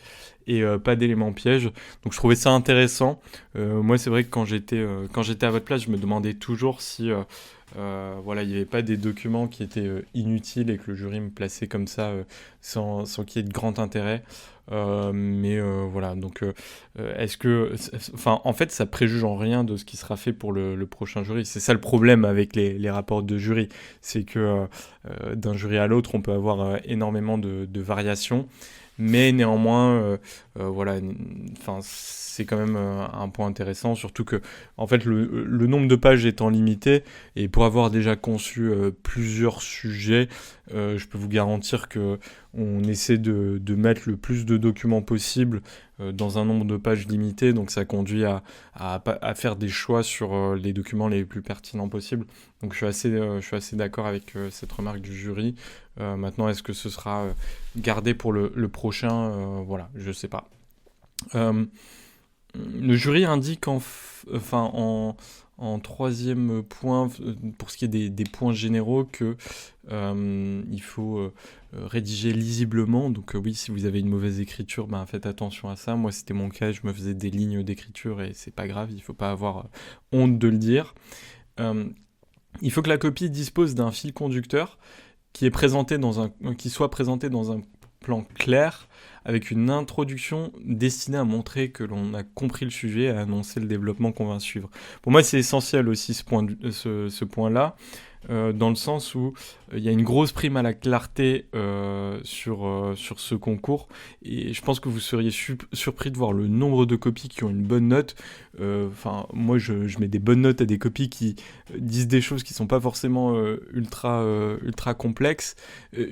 et pas d'éléments pièges. Donc je trouvais ça intéressant. Moi c'est vrai que quand j'étais à votre place, je me demandais toujours si il n'y avait pas des documents qui étaient inutiles et que le jury me plaçait comme ça sans qu'il y ait de grand intérêt. Voilà, donc est-ce que... en fait, ça préjuge en rien de ce qui sera fait pour le prochain jury. C'est ça le problème avec les rapports de jury. C'est que d'un jury à l'autre, on peut avoir énormément de variations. Mais néanmoins, c'est quand même un point intéressant, surtout que en fait, le nombre de pages étant limité, et pour avoir déjà conçu plusieurs sujets, je peux vous garantir que on essaie de mettre le plus de documents possible dans un nombre de pages limité, donc ça conduit à faire des choix sur les documents les plus pertinents possibles. Donc je suis assez d'accord avec cette remarque du jury. Maintenant, est-ce que ce sera gardé pour le prochain? Voilà, je sais pas. Euh, le jury indique en troisième point, pour ce qui est des points généraux, que il faut rédiger lisiblement. Donc oui, si vous avez une mauvaise écriture, ben, faites attention à ça. Moi, c'était mon cas, je me faisais des lignes d'écriture et c'est pas grave, il faut pas avoir honte de le dire. Euh, il faut que la copie dispose d'un fil conducteur qui soit présenté dans un plan clair, avec une introduction destinée à montrer que l'on a compris le sujet et à annoncer le développement qu'on va suivre. Pour moi, c'est essentiel aussi ce point-là, dans le sens où il y a une grosse prime à la clarté sur ce concours, et je pense que vous seriez surpris de voir le nombre de copies qui ont une bonne note. Enfin, moi, je mets des bonnes notes à des copies qui disent des choses qui sont pas forcément ultra complexes,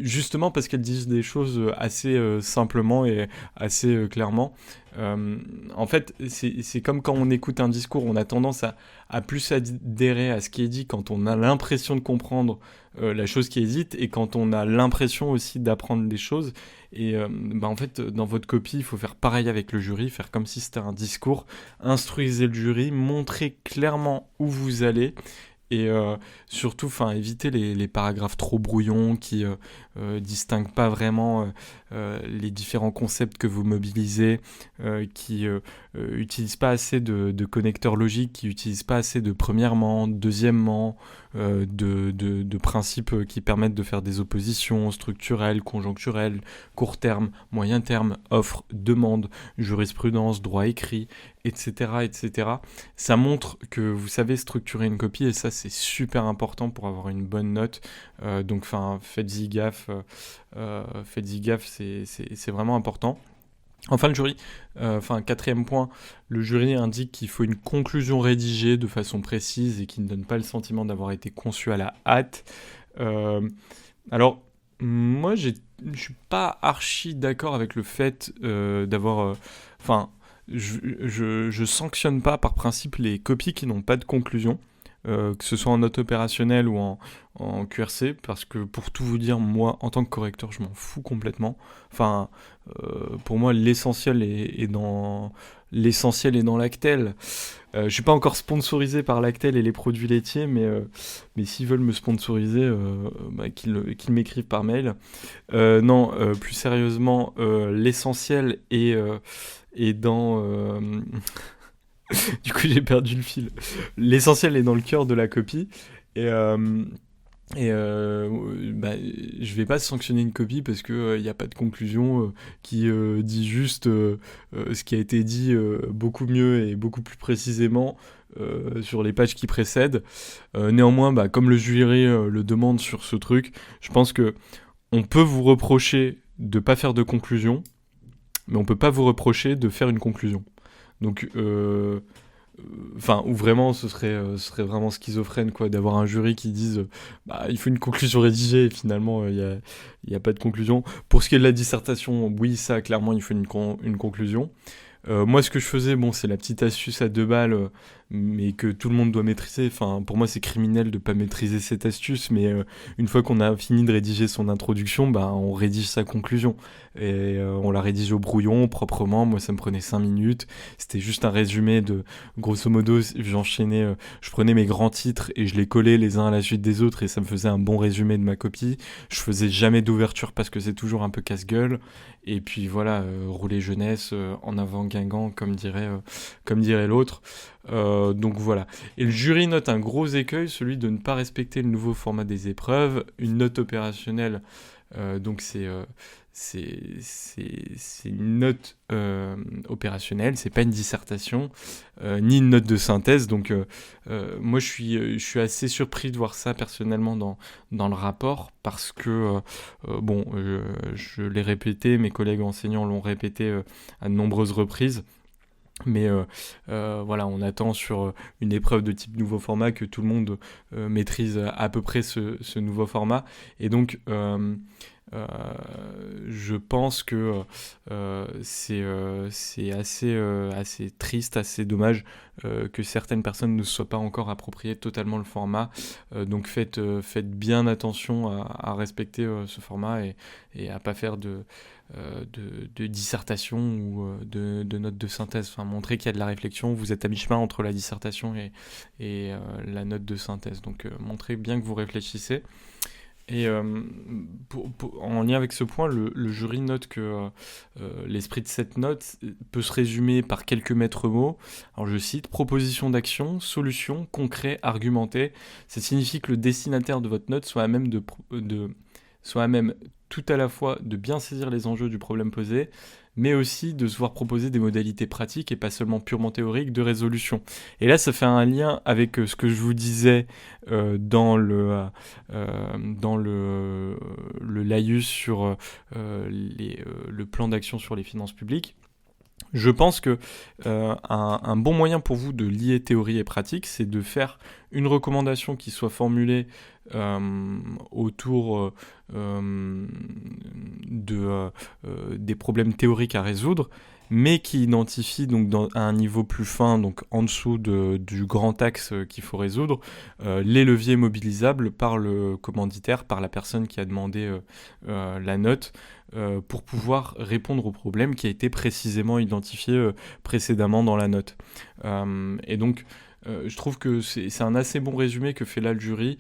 justement parce qu'elles disent des choses assez simplement et assez clairement. En fait, c'est comme quand on écoute un discours, on a tendance à plus adhérer à ce qui est dit quand on a l'impression de comprendre la chose qui est dite, et quand on a l'impression aussi d'apprendre des choses. Et en fait, dans votre copie, il faut faire pareil avec le jury, faire comme si c'était un discours, instruisez le jury, montrez clairement où vous allez, et surtout, éviter les paragraphes trop brouillons qui distinguent pas vraiment les différents concepts que vous mobilisez, qui utilisent pas assez de connecteurs logiques, qui utilisent pas assez de premièrement, deuxièmement, de principes qui permettent de faire des oppositions structurelles, conjoncturelles, court terme, moyen terme, offre, demande, jurisprudence, droit écrit, etc., etc. Ça montre que vous savez structurer une copie, et ça, c'est super important pour avoir une bonne note. Donc, faites-y gaffe. Faites-y gaffe, c'est vraiment important. Enfin, le jury, quatrième point, le jury indique qu'il faut une conclusion rédigée de façon précise et qui ne donne pas le sentiment d'avoir été conçue à la hâte. Alors, moi, je suis pas archi d'accord avec le fait d'avoir... je sanctionne pas par principe les copies qui n'ont pas de conclusion. Que ce soit en note opérationnelle ou en QRC, parce que pour tout vous dire, moi, en tant que correcteur, je m'en fous complètement. Pour moi, l'essentiel est dans Lactel. Je suis pas encore sponsorisé par Lactel et les produits laitiers, mais s'ils veulent me sponsoriser, qu'ils m'écrivent par mail. Non, plus sérieusement, l'essentiel est dans... Du coup, j'ai perdu le fil. L'essentiel est dans le cœur de la copie. Et, je vais pas sanctionner une copie parce qu'il n'y a pas de conclusion qui dit juste ce qui a été dit beaucoup mieux et beaucoup plus précisément sur les pages qui précèdent. Néanmoins, comme le jury le demande sur ce truc, je pense que on peut vous reprocher de pas faire de conclusion, mais on peut pas vous reprocher de faire une conclusion. Donc, ou vraiment, ce serait vraiment schizophrène, quoi, d'avoir un jury qui dise il faut une conclusion rédigée, et finalement, il y a pas de conclusion. Pour ce qui est de la dissertation, oui, ça, clairement, il faut une conclusion. Moi, ce que je faisais, c'est la petite astuce à 2 balles, mais que tout le monde doit maîtriser. Enfin, pour moi, c'est criminel de pas maîtriser cette astuce, mais une fois qu'on a fini de rédiger son introduction, on rédige sa conclusion. Et on la rédige au brouillon, proprement. Moi, ça me prenait 5 minutes. C'était juste un résumé de... Grosso modo, j'enchaînais... je prenais mes grands titres et je les collais les uns à la suite des autres, et ça me faisait un bon résumé de ma copie. Je faisais jamais d'ouverture parce que c'est toujours un peu casse-gueule. Et puis voilà, rouler jeunesse, en avant Guingamp, comme dirait l'autre. Donc voilà. Et le jury note un gros écueil, celui de ne pas respecter le nouveau format des épreuves. Une note opérationnelle, donc c'est une note opérationnelle, c'est pas une dissertation, ni une note de synthèse. Donc moi je suis assez surpris de voir ça personnellement dans le rapport, parce que je l'ai répété, mes collègues enseignants l'ont répété à de nombreuses reprises. Mais voilà, on attend sur une épreuve de type nouveau format que tout le monde maîtrise à peu près ce nouveau format. Et donc, Je pense que c'est assez triste, assez dommage que certaines personnes ne se soient pas encore appropriées totalement le format. Donc faites bien attention à respecter ce format et à pas faire de dissertation ou de note de synthèse. Enfin, montrer qu'il y a de la réflexion. Vous êtes à mi-chemin entre la dissertation et la note de synthèse. Donc montrez bien que vous réfléchissez. Et en lien avec ce point, le jury note que l'esprit de cette note peut se résumer par quelques maîtres mots. Alors je cite: proposition d'action, solution, concret, argumenté. Ça signifie que le destinataire de votre note soit à même soit à même tout à la fois de bien saisir les enjeux du problème posé, mais aussi de se voir proposer des modalités pratiques et pas seulement purement théoriques de résolution. Et là, ça fait un lien avec ce que je vous disais dans le laïus sur le plan d'action sur les finances publiques. Je pense que un bon moyen pour vous de lier théorie et pratique, c'est de faire une recommandation qui soit formulée autour des problèmes théoriques à résoudre, mais qui identifie donc à un niveau plus fin, donc en dessous du grand axe qu'il faut résoudre, les leviers mobilisables par le commanditaire, par la personne qui a demandé la note, pour pouvoir répondre au problème qui a été précisément identifié précédemment dans la note. Et donc, je trouve que c'est un assez bon résumé que fait là le jury.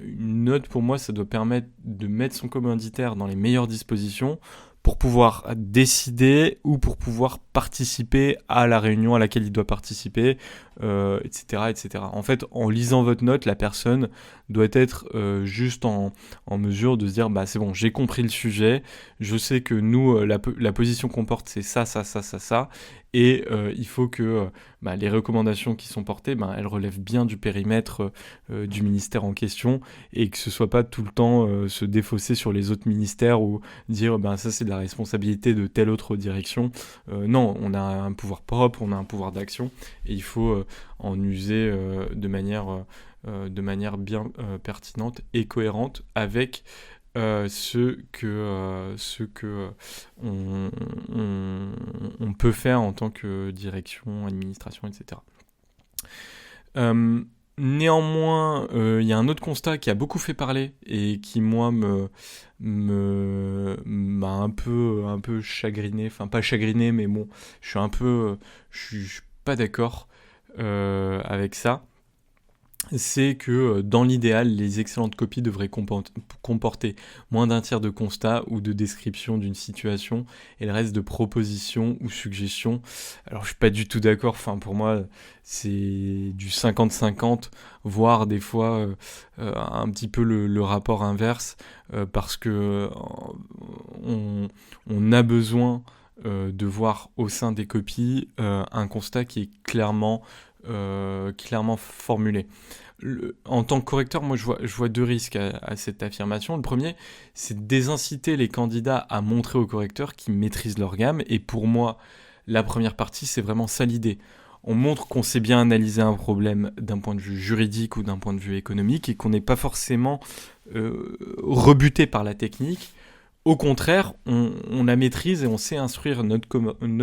Une note, pour moi, ça doit permettre de mettre son commanditaire dans les meilleures dispositions pour pouvoir décider ou pour pouvoir participer à la réunion à laquelle il doit participer, etc., etc. En fait, en lisant votre note, la personne doit être juste en mesure de se dire, bah c'est bon, j'ai compris le sujet, je sais que nous, la position qu'on porte, c'est ça, ça, ça, ça, ça, et il faut que les recommandations qui sont portées, elles relèvent bien du périmètre du ministère en question, et que ce soit pas tout le temps se défausser sur les autres ministères ou dire ça c'est de la responsabilité de telle autre direction. Non, on a un pouvoir propre, on a un pouvoir d'action, et il faut en user de manière bien pertinente et cohérente avec ce que on peut faire en tant que direction, administration, etc. Néanmoins, il y a un autre constat qui a beaucoup fait parler et qui, moi, m'a un peu chagriné. Enfin, pas chagriné, mais bon, je suis pas d'accord avec ça. C'est que dans l'idéal, les excellentes copies devraient comporter moins d'un tiers de constats ou de description d'une situation et le reste de propositions ou suggestions. Alors je suis pas du tout d'accord, enfin pour moi c'est du 50-50, voire des fois un petit peu le rapport inverse, parce que on a besoin de voir au sein des copies un constat qui est clairement formulé. En tant que correcteur, moi je vois deux risques à cette affirmation. Le premier, c'est de désinciter les candidats à montrer aux correcteurs qu'ils maîtrisent leur gamme, et pour moi, la première partie, c'est vraiment ça l'idée. On montre qu'on sait bien analyser un problème d'un point de vue juridique ou d'un point de vue économique, et qu'on n'est pas forcément rebuté par la technique. Au contraire, on la maîtrise et on sait instruire notre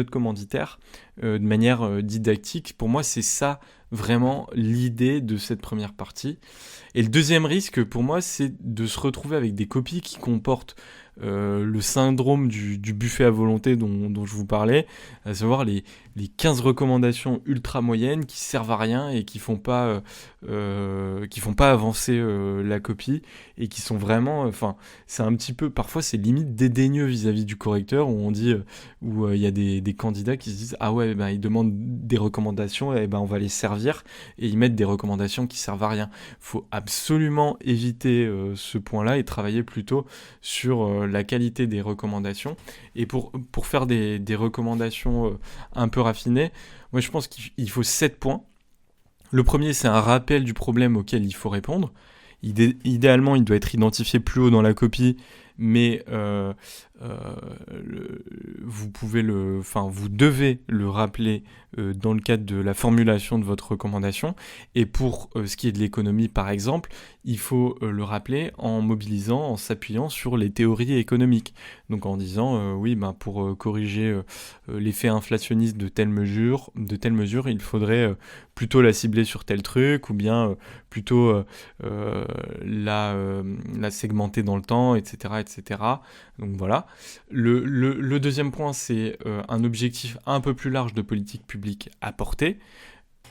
commanditaire de manière didactique. Pour moi, c'est ça vraiment l'idée de cette première partie. Et le deuxième risque, pour moi, c'est de se retrouver avec des copies qui comportent le syndrome du buffet à volonté dont je vous parlais, à savoir les 15 recommandations ultra moyennes qui servent à rien et qui font pas avancer la copie, et qui sont vraiment, c'est un petit peu, parfois c'est limite dédaigneux vis-à-vis du correcteur, où on dit, où il y a des candidats qui se disent ah ouais, ils demandent des recommandations, et on va les servir, et ils mettent des recommandations qui servent à rien. Faut absolument éviter ce point-là et travailler plutôt sur la qualité des recommandations. Et pour faire des recommandations un peu raffinées, moi je pense qu'il faut 7 points. Le premier, c'est un rappel du problème auquel il faut répondre. Idéalement, il doit être identifié plus haut dans la copie, mais vous devez le rappeler dans le cadre de la formulation de votre recommandation. Et pour ce qui est de l'économie, par exemple, il faut le rappeler en s'appuyant sur les théories économiques. Donc en disant, pour corriger l'effet inflationniste de telle mesure, il faudrait plutôt la cibler sur tel truc, ou bien plutôt la segmenter dans le temps, etc., etc. Donc voilà. Le deuxième point, c'est un objectif un peu plus large de politique publique à porter.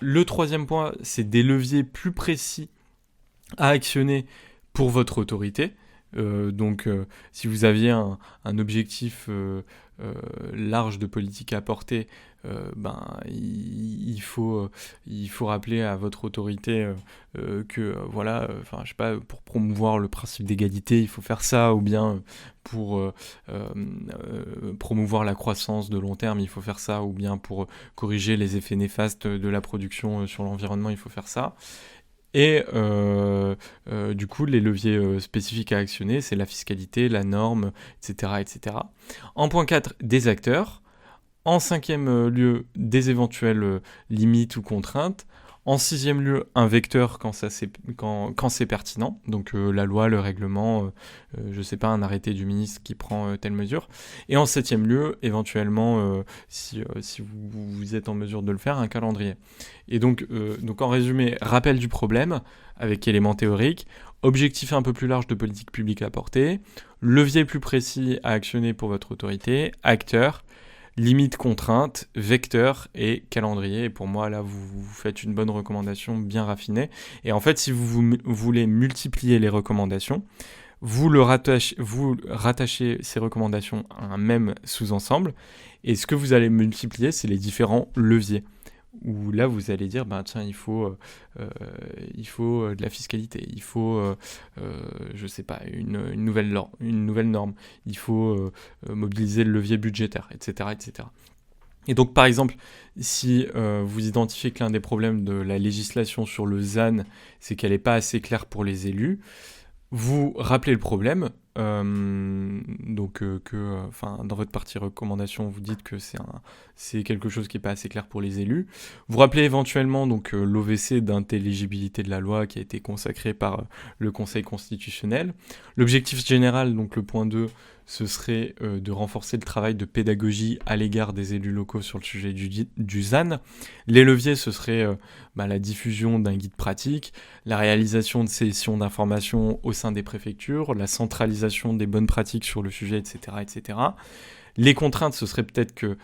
Le troisième point, c'est des leviers plus précis à actionner pour votre autorité. Si vous aviez un objectif large de politique à porter, il faut rappeler à votre autorité que pour promouvoir le principe d'égalité, il faut faire ça, ou bien pour promouvoir la croissance de long terme, il faut faire ça, ou bien pour corriger les effets néfastes de la production sur l'environnement, il faut faire ça. Et du coup, les leviers spécifiques à actionner, c'est la fiscalité, la norme, etc., etc. En point 4, des acteurs. En cinquième lieu, des éventuelles limites ou contraintes. En sixième lieu, un vecteur quand c'est pertinent. Donc la loi, le règlement, un arrêté du ministre qui prend telle mesure. Et en septième lieu, éventuellement, si vous êtes en mesure de le faire, un calendrier. Et donc en résumé, rappel du problème avec éléments théoriques, objectif un peu plus large de politique publique à porter, levier plus précis à actionner pour votre autorité, acteurs, limite, contrainte, vecteur et calendrier. Et pour moi, là, vous faites une bonne recommandation bien raffinée. Et en fait, si vous voulez multiplier les recommandations, vous rattachez ces recommandations à un même sous-ensemble. Et ce que vous allez multiplier, c'est les différents leviers. Où là, vous allez dire, il faut de la fiscalité, il faut, une nouvelle norme, il faut mobiliser le levier budgétaire, etc., etc. Et donc, par exemple, si vous identifiez que l'un des problèmes de la législation sur le ZAN, c'est qu'elle n'est pas assez claire pour les élus, vous rappelez le problème, dans votre partie recommandation, vous dites que c'est quelque chose qui n'est pas assez clair pour les élus. Vous rappelez éventuellement l'OVC d'intelligibilité de la loi qui a été consacré par le Conseil constitutionnel. L'objectif général, donc le point 2, ce serait de renforcer le travail de pédagogie à l'égard des élus locaux sur le sujet du ZAN. Les leviers, ce serait la diffusion d'un guide pratique, la réalisation de sessions d'information au sein des préfectures, la centralisation des bonnes pratiques sur le sujet, etc., etc. Les contraintes, ce serait peut-être que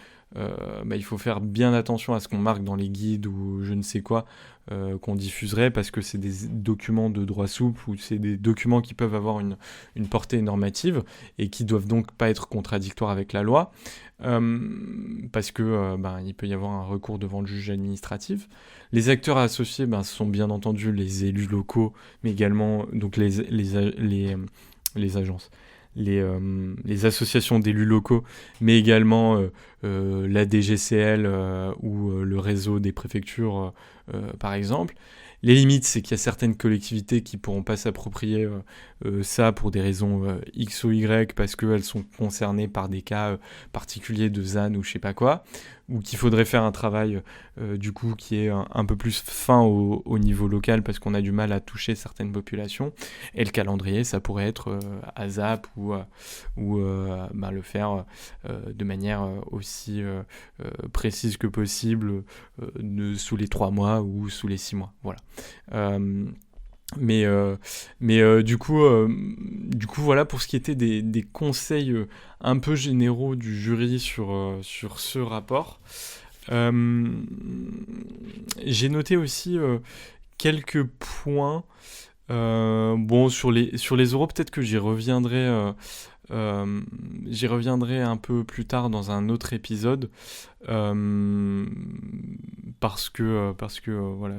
il faut faire bien attention à ce qu'on marque dans les guides ou je ne sais quoi qu'on diffuserait, parce que c'est des documents de droit souple ou c'est des documents qui peuvent avoir une portée normative et qui doivent donc pas être contradictoires avec la loi, parce que il peut y avoir un recours devant le juge administratif. Les acteurs associés, ce sont bien entendu les élus locaux, mais également donc les agences, les associations d'élus locaux, mais également la DGCL ou le réseau des préfectures, par exemple. Les limites, c'est qu'il y a certaines collectivités qui ne pourront pas s'approprier ça pour des raisons X ou Y, parce qu'elles sont concernées par des cas particuliers de ZAN ou je sais pas quoi, ou qu'il faudrait faire un travail qui est un peu plus fin au niveau local, parce qu'on a du mal à toucher certaines populations. Et le calendrier, ça pourrait être ASAP ou le faire de manière aussi précise que possible, sous les 3 mois ou sous les 6 mois. Voilà. Du coup, voilà pour ce qui était des conseils un peu généraux du jury sur ce rapport. J'ai noté aussi quelques points. Sur les euros, peut-être que j'y reviendrai un peu plus tard dans un autre épisode, parce que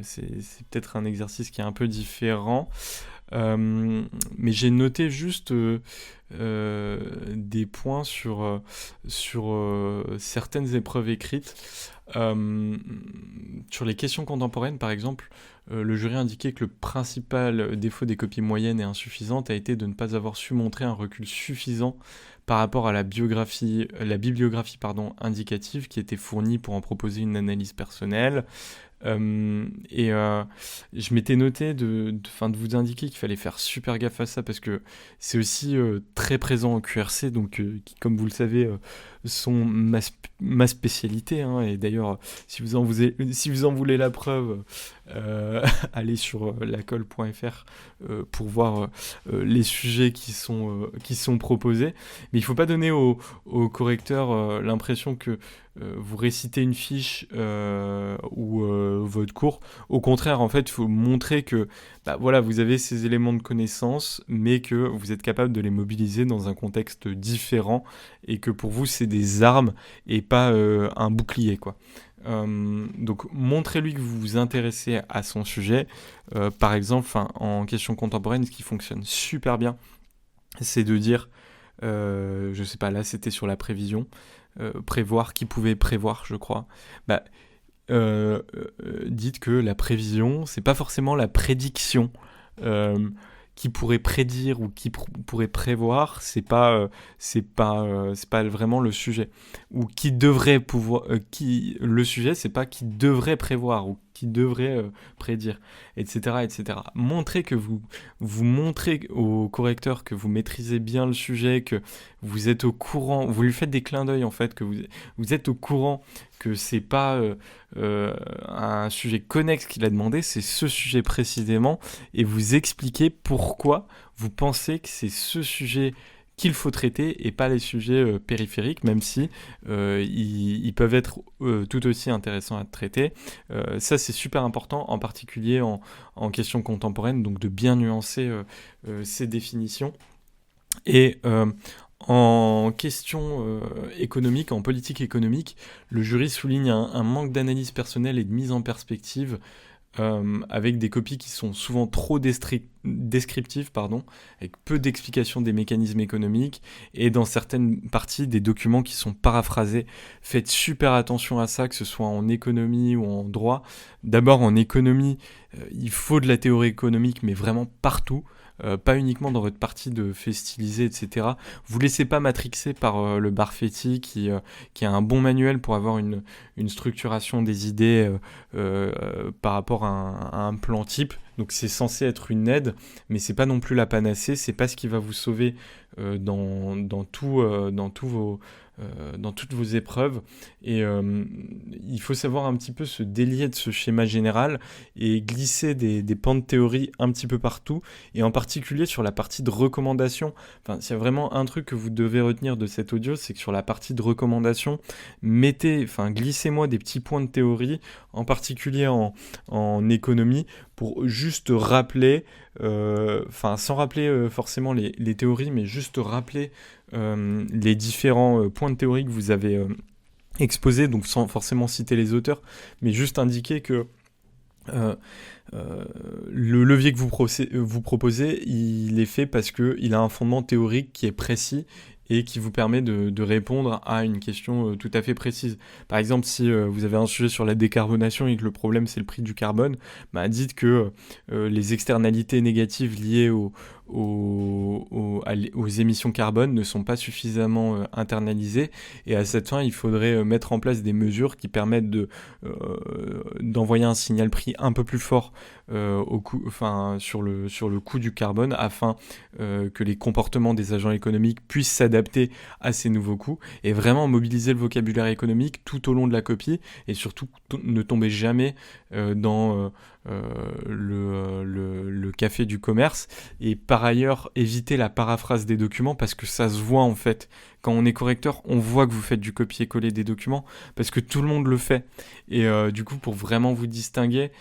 c'est peut-être un exercice qui est un peu différent, mais j'ai noté juste des points sur certaines épreuves écrites, sur les questions contemporaines par exemple. le jury indiquait que le principal défaut des copies moyennes et insuffisantes a été de ne pas avoir su montrer un recul suffisant par rapport à la bibliographie indicative qui était fournie pour en proposer une analyse personnelle. Je m'étais noté de vous indiquer qu'il fallait faire super gaffe à ça parce que c'est aussi très présent au QRC, donc qui, comme vous le savez, sont ma spécialité, hein, et d'ailleurs, si vous en voulez la preuve, allez sur lacol.fr pour voir les sujets qui sont proposés. Mais il ne faut pas donner au correcteur l'impression que vous récitez une fiche ou votre cours. Au contraire, en fait, il faut montrer que voilà, vous avez ces éléments de connaissance, mais que vous êtes capable de les mobiliser dans un contexte différent et que pour vous, c'est des armes et pas un bouclier, quoi. Donc montrez-lui que vous vous intéressez à son sujet. Par exemple, en question contemporaine, ce qui fonctionne super bien, c'est de dire, je sais pas, là c'était sur la prévision, prévoir, qui pouvait prévoir, je crois. Dites que la prévision, c'est pas forcément la prédiction. Qui pourrait prédire ou qui pourrait prévoir, c'est pas vraiment le sujet. Ou qui devrait pouvoir, le sujet, c'est pas qui devrait prévoir ou qui devrait prédire, etc., etc. Montrez que vous montrez au correcteur que vous maîtrisez bien le sujet, que vous êtes au courant, vous lui faites des clins d'œil en fait, que vous êtes au courant que c'est pas un sujet connexe qu'il a demandé, c'est ce sujet précisément, et vous expliquez pourquoi vous pensez que c'est ce sujet qu'il faut traiter et pas les sujets périphériques, même si ils peuvent être tout aussi intéressants à traiter. Ça, c'est super important, en particulier en question contemporaine, donc de bien nuancer ces définitions. Et en question économique, en politique économique, le jury souligne un manque d'analyse personnelle et de mise en perspective avec des copies qui sont souvent trop descriptives, avec peu d'explications des mécanismes économiques, et dans certaines parties des documents qui sont paraphrasés. Faites super attention à ça, que ce soit en économie ou en droit. D'abord en économie, il faut de la théorie économique, mais vraiment partout. Pas uniquement dans votre partie de fait stylisé, etc. Vous laissez pas matrixer par le Barfetti qui a un bon manuel pour avoir une structuration des idées par rapport à un plan type. Donc c'est censé être une aide, mais c'est pas non plus la panacée, c'est pas ce qui va vous sauver dans toutes vos épreuves. Et il faut savoir un petit peu se délier de ce schéma général et glisser des pans de théorie un petit peu partout, et en particulier sur la partie de recommandation. S'il y a vraiment un truc que vous devez retenir de cet audio, c'est que sur la partie de recommandation, glissez-moi des petits points de théorie, en particulier en économie, pour juste rappeler, sans rappeler forcément les théories, mais juste rappeler les différents points de théorie que vous avez exposés, donc sans forcément citer les auteurs, mais juste indiquer que le levier que vous proposez, il est fait parce qu'il a un fondement théorique qui est précis et qui vous permet de répondre à une question tout à fait précise. Par exemple, si vous avez un sujet sur la décarbonation et que le problème c'est le prix du carbone, dites que les externalités négatives liées aux émissions carbone ne sont pas suffisamment internalisées, et à cette fin il faudrait mettre en place des mesures qui permettent d'envoyer un signal prix un peu plus fort sur le coût du carbone, afin que les comportements des agents économiques puissent s'adapter à ces nouveaux coûts, et vraiment mobiliser le vocabulaire économique tout au long de la copie, et surtout ne tombez jamais dans le café du commerce. Et par ailleurs, évitez la paraphrase des documents, parce que ça se voit en fait. Quand on est correcteur, on voit que vous faites du copier-coller des documents, parce que tout le monde le fait. Et du coup, pour vraiment vous distinguer,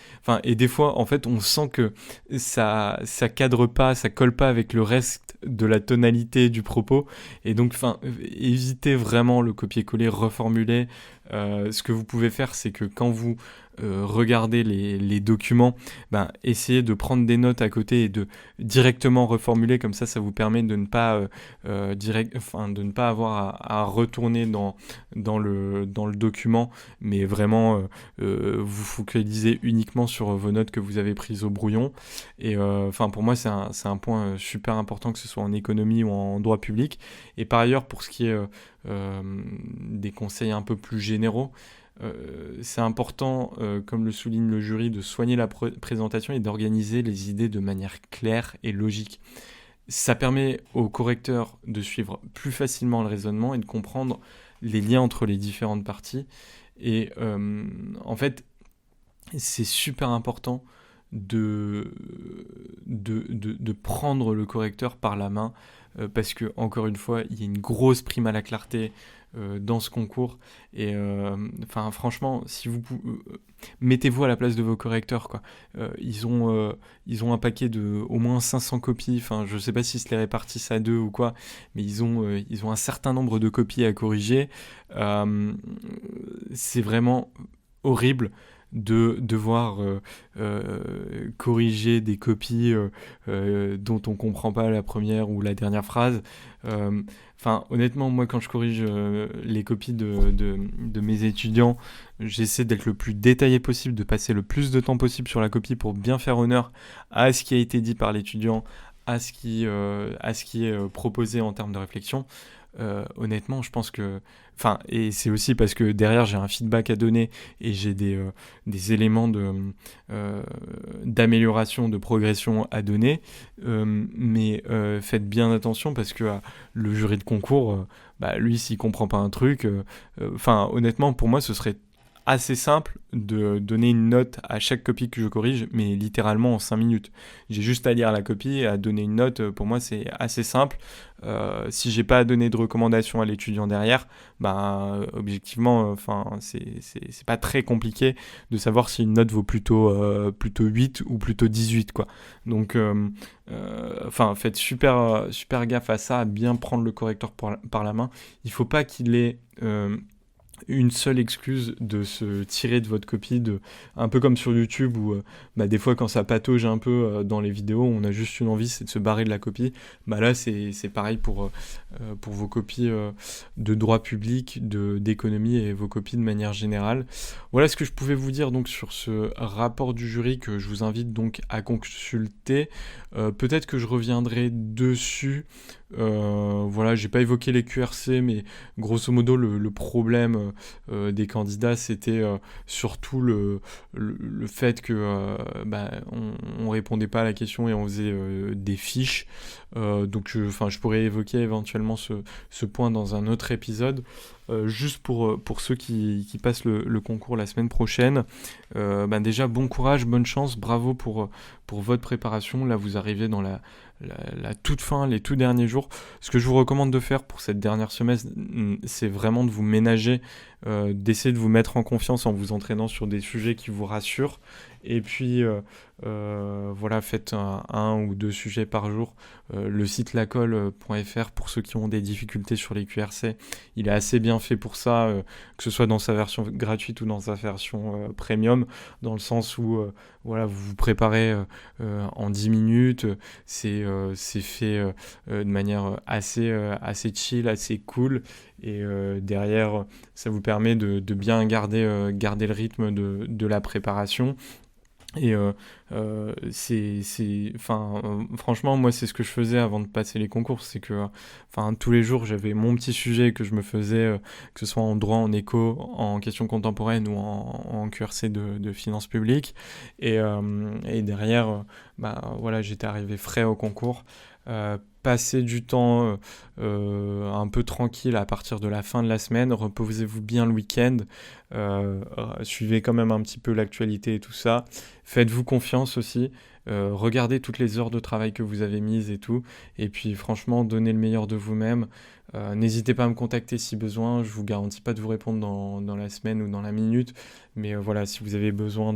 et des fois, en fait, on sent que ça cadre pas, ça colle pas avec le reste de la tonalité du propos. Et donc, évitez vraiment le copier-coller, reformuler. Ce que vous pouvez faire, c'est que quand vous regardez les documents, essayez de prendre des notes à côté et de directement reformuler, comme ça vous permet de ne pas pas avoir à retourner dans le document, mais vraiment vous focalisez uniquement sur vos notes que vous avez prises au brouillon. Et pour moi, c'est un point super important, que ce soit en économie ou en droit public. Et par ailleurs, pour ce qui est des conseils un peu plus généraux, c'est important, comme le souligne le jury, de soigner la présentation et d'organiser les idées de manière claire et logique. Ça permet au correcteur de suivre plus facilement le raisonnement et de comprendre les liens entre les différentes parties. Et en fait, c'est super important de prendre le correcteur par la main, parce que, encore une fois, il y a une grosse prime à la clarté dans ce concours. Et franchement, si vous mettez-vous à la place de vos correcteurs, quoi. Ils ont un paquet de au moins 500 copies. Je sais pas s'ils se les répartissent à deux ou quoi, mais ils ont un certain nombre de copies à corriger. C'est vraiment horrible de devoir corriger des copies dont on comprend pas la première ou la dernière phrase. Honnêtement, moi, quand je corrige les copies de mes étudiants, j'essaie d'être le plus détaillé possible, de passer le plus de temps possible sur la copie pour bien faire honneur à ce qui a été dit par l'étudiant, à ce qui est proposé en termes de réflexion. Honnêtement, je pense que... et c'est aussi parce que derrière, j'ai un feedback à donner et j'ai des éléments d'amélioration, de progression à donner. Mais faites bien attention, parce que le jury de concours, lui, s'il comprend pas un truc... honnêtement, pour moi, ce serait assez simple de donner une note à chaque copie que je corrige, mais littéralement en 5 minutes. J'ai juste à lire la copie et à donner une note. Pour moi, c'est assez simple. Si j'ai pas à donner de recommandations à l'étudiant derrière, objectivement, c'est pas très compliqué de savoir si une note vaut plutôt 8 ou plutôt 18, quoi. Donc, faites super gaffe à ça, à bien prendre le correcteur par la main. Il faut pas qu'il ait une seule excuse de se tirer de votre copie, un peu comme sur YouTube où des fois, quand ça patauge un peu dans les vidéos, on a juste une envie, c'est de se barrer de la copie. Là, c'est pareil pour vos copies de droit public, d'économie et vos copies de manière générale. Voilà ce que je pouvais vous dire donc sur ce rapport du jury, que je vous invite donc à consulter. Peut-être que je reviendrai dessus. J'ai pas évoqué les QRC, mais grosso modo, le problème des candidats, c'était surtout le fait que on répondait pas à la question et on faisait des fiches. Donc je pourrais évoquer éventuellement ce point dans un autre épisode. Juste pour ceux qui passent le concours la semaine prochaine, déjà bon courage, bonne chance, bravo pour votre préparation. Là, vous arrivez dans la toute fin, les tout derniers jours. Ce que je vous recommande de faire pour cette dernière semaine, c'est vraiment de vous ménager, d'essayer de vous mettre en confiance en vous entraînant sur des sujets qui vous rassurent. Et puis faites un ou deux sujets par jour. Le site lacole.fr, pour ceux qui ont des difficultés sur les QRC, il est assez bien fait pour ça, que ce soit dans sa version gratuite ou dans sa version premium, dans le sens où vous vous préparez en 10 minutes, c'est fait de manière assez chill, assez cool, et derrière ça vous permet de bien garder le rythme de la préparation. Et franchement, moi, c'est ce que je faisais avant de passer les concours. C'est que tous les jours, j'avais mon petit sujet que je me faisais, que ce soit en droit, en éco, en questions contemporaines ou en QRC de finances publiques. Et derrière, j'étais arrivé frais au concours. Passez du temps un peu tranquille à partir de la fin de la semaine, reposez-vous bien le week-end, suivez quand même un petit peu l'actualité et tout ça, faites-vous confiance aussi, regardez toutes les heures de travail que vous avez mises et tout, et puis franchement, donnez le meilleur de vous-même. N'hésitez pas à me contacter si besoin, je vous garantis pas de vous répondre dans la semaine ou dans la minute, mais si vous avez besoin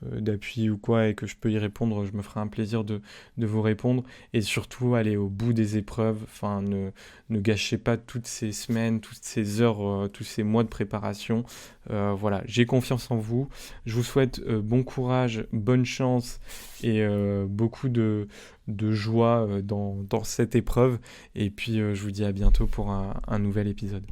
d'appui ou quoi et que je peux y répondre, je me ferai un plaisir de vous répondre. Et surtout, allez au bout des épreuves, ne gâchez pas toutes ces semaines, toutes ces heures, tous ces mois de préparation. J'ai confiance en vous, je vous souhaite bon courage, bonne chance et beaucoup de de joie dans cette épreuve. Et puis je vous dis à bientôt pour un nouvel épisode.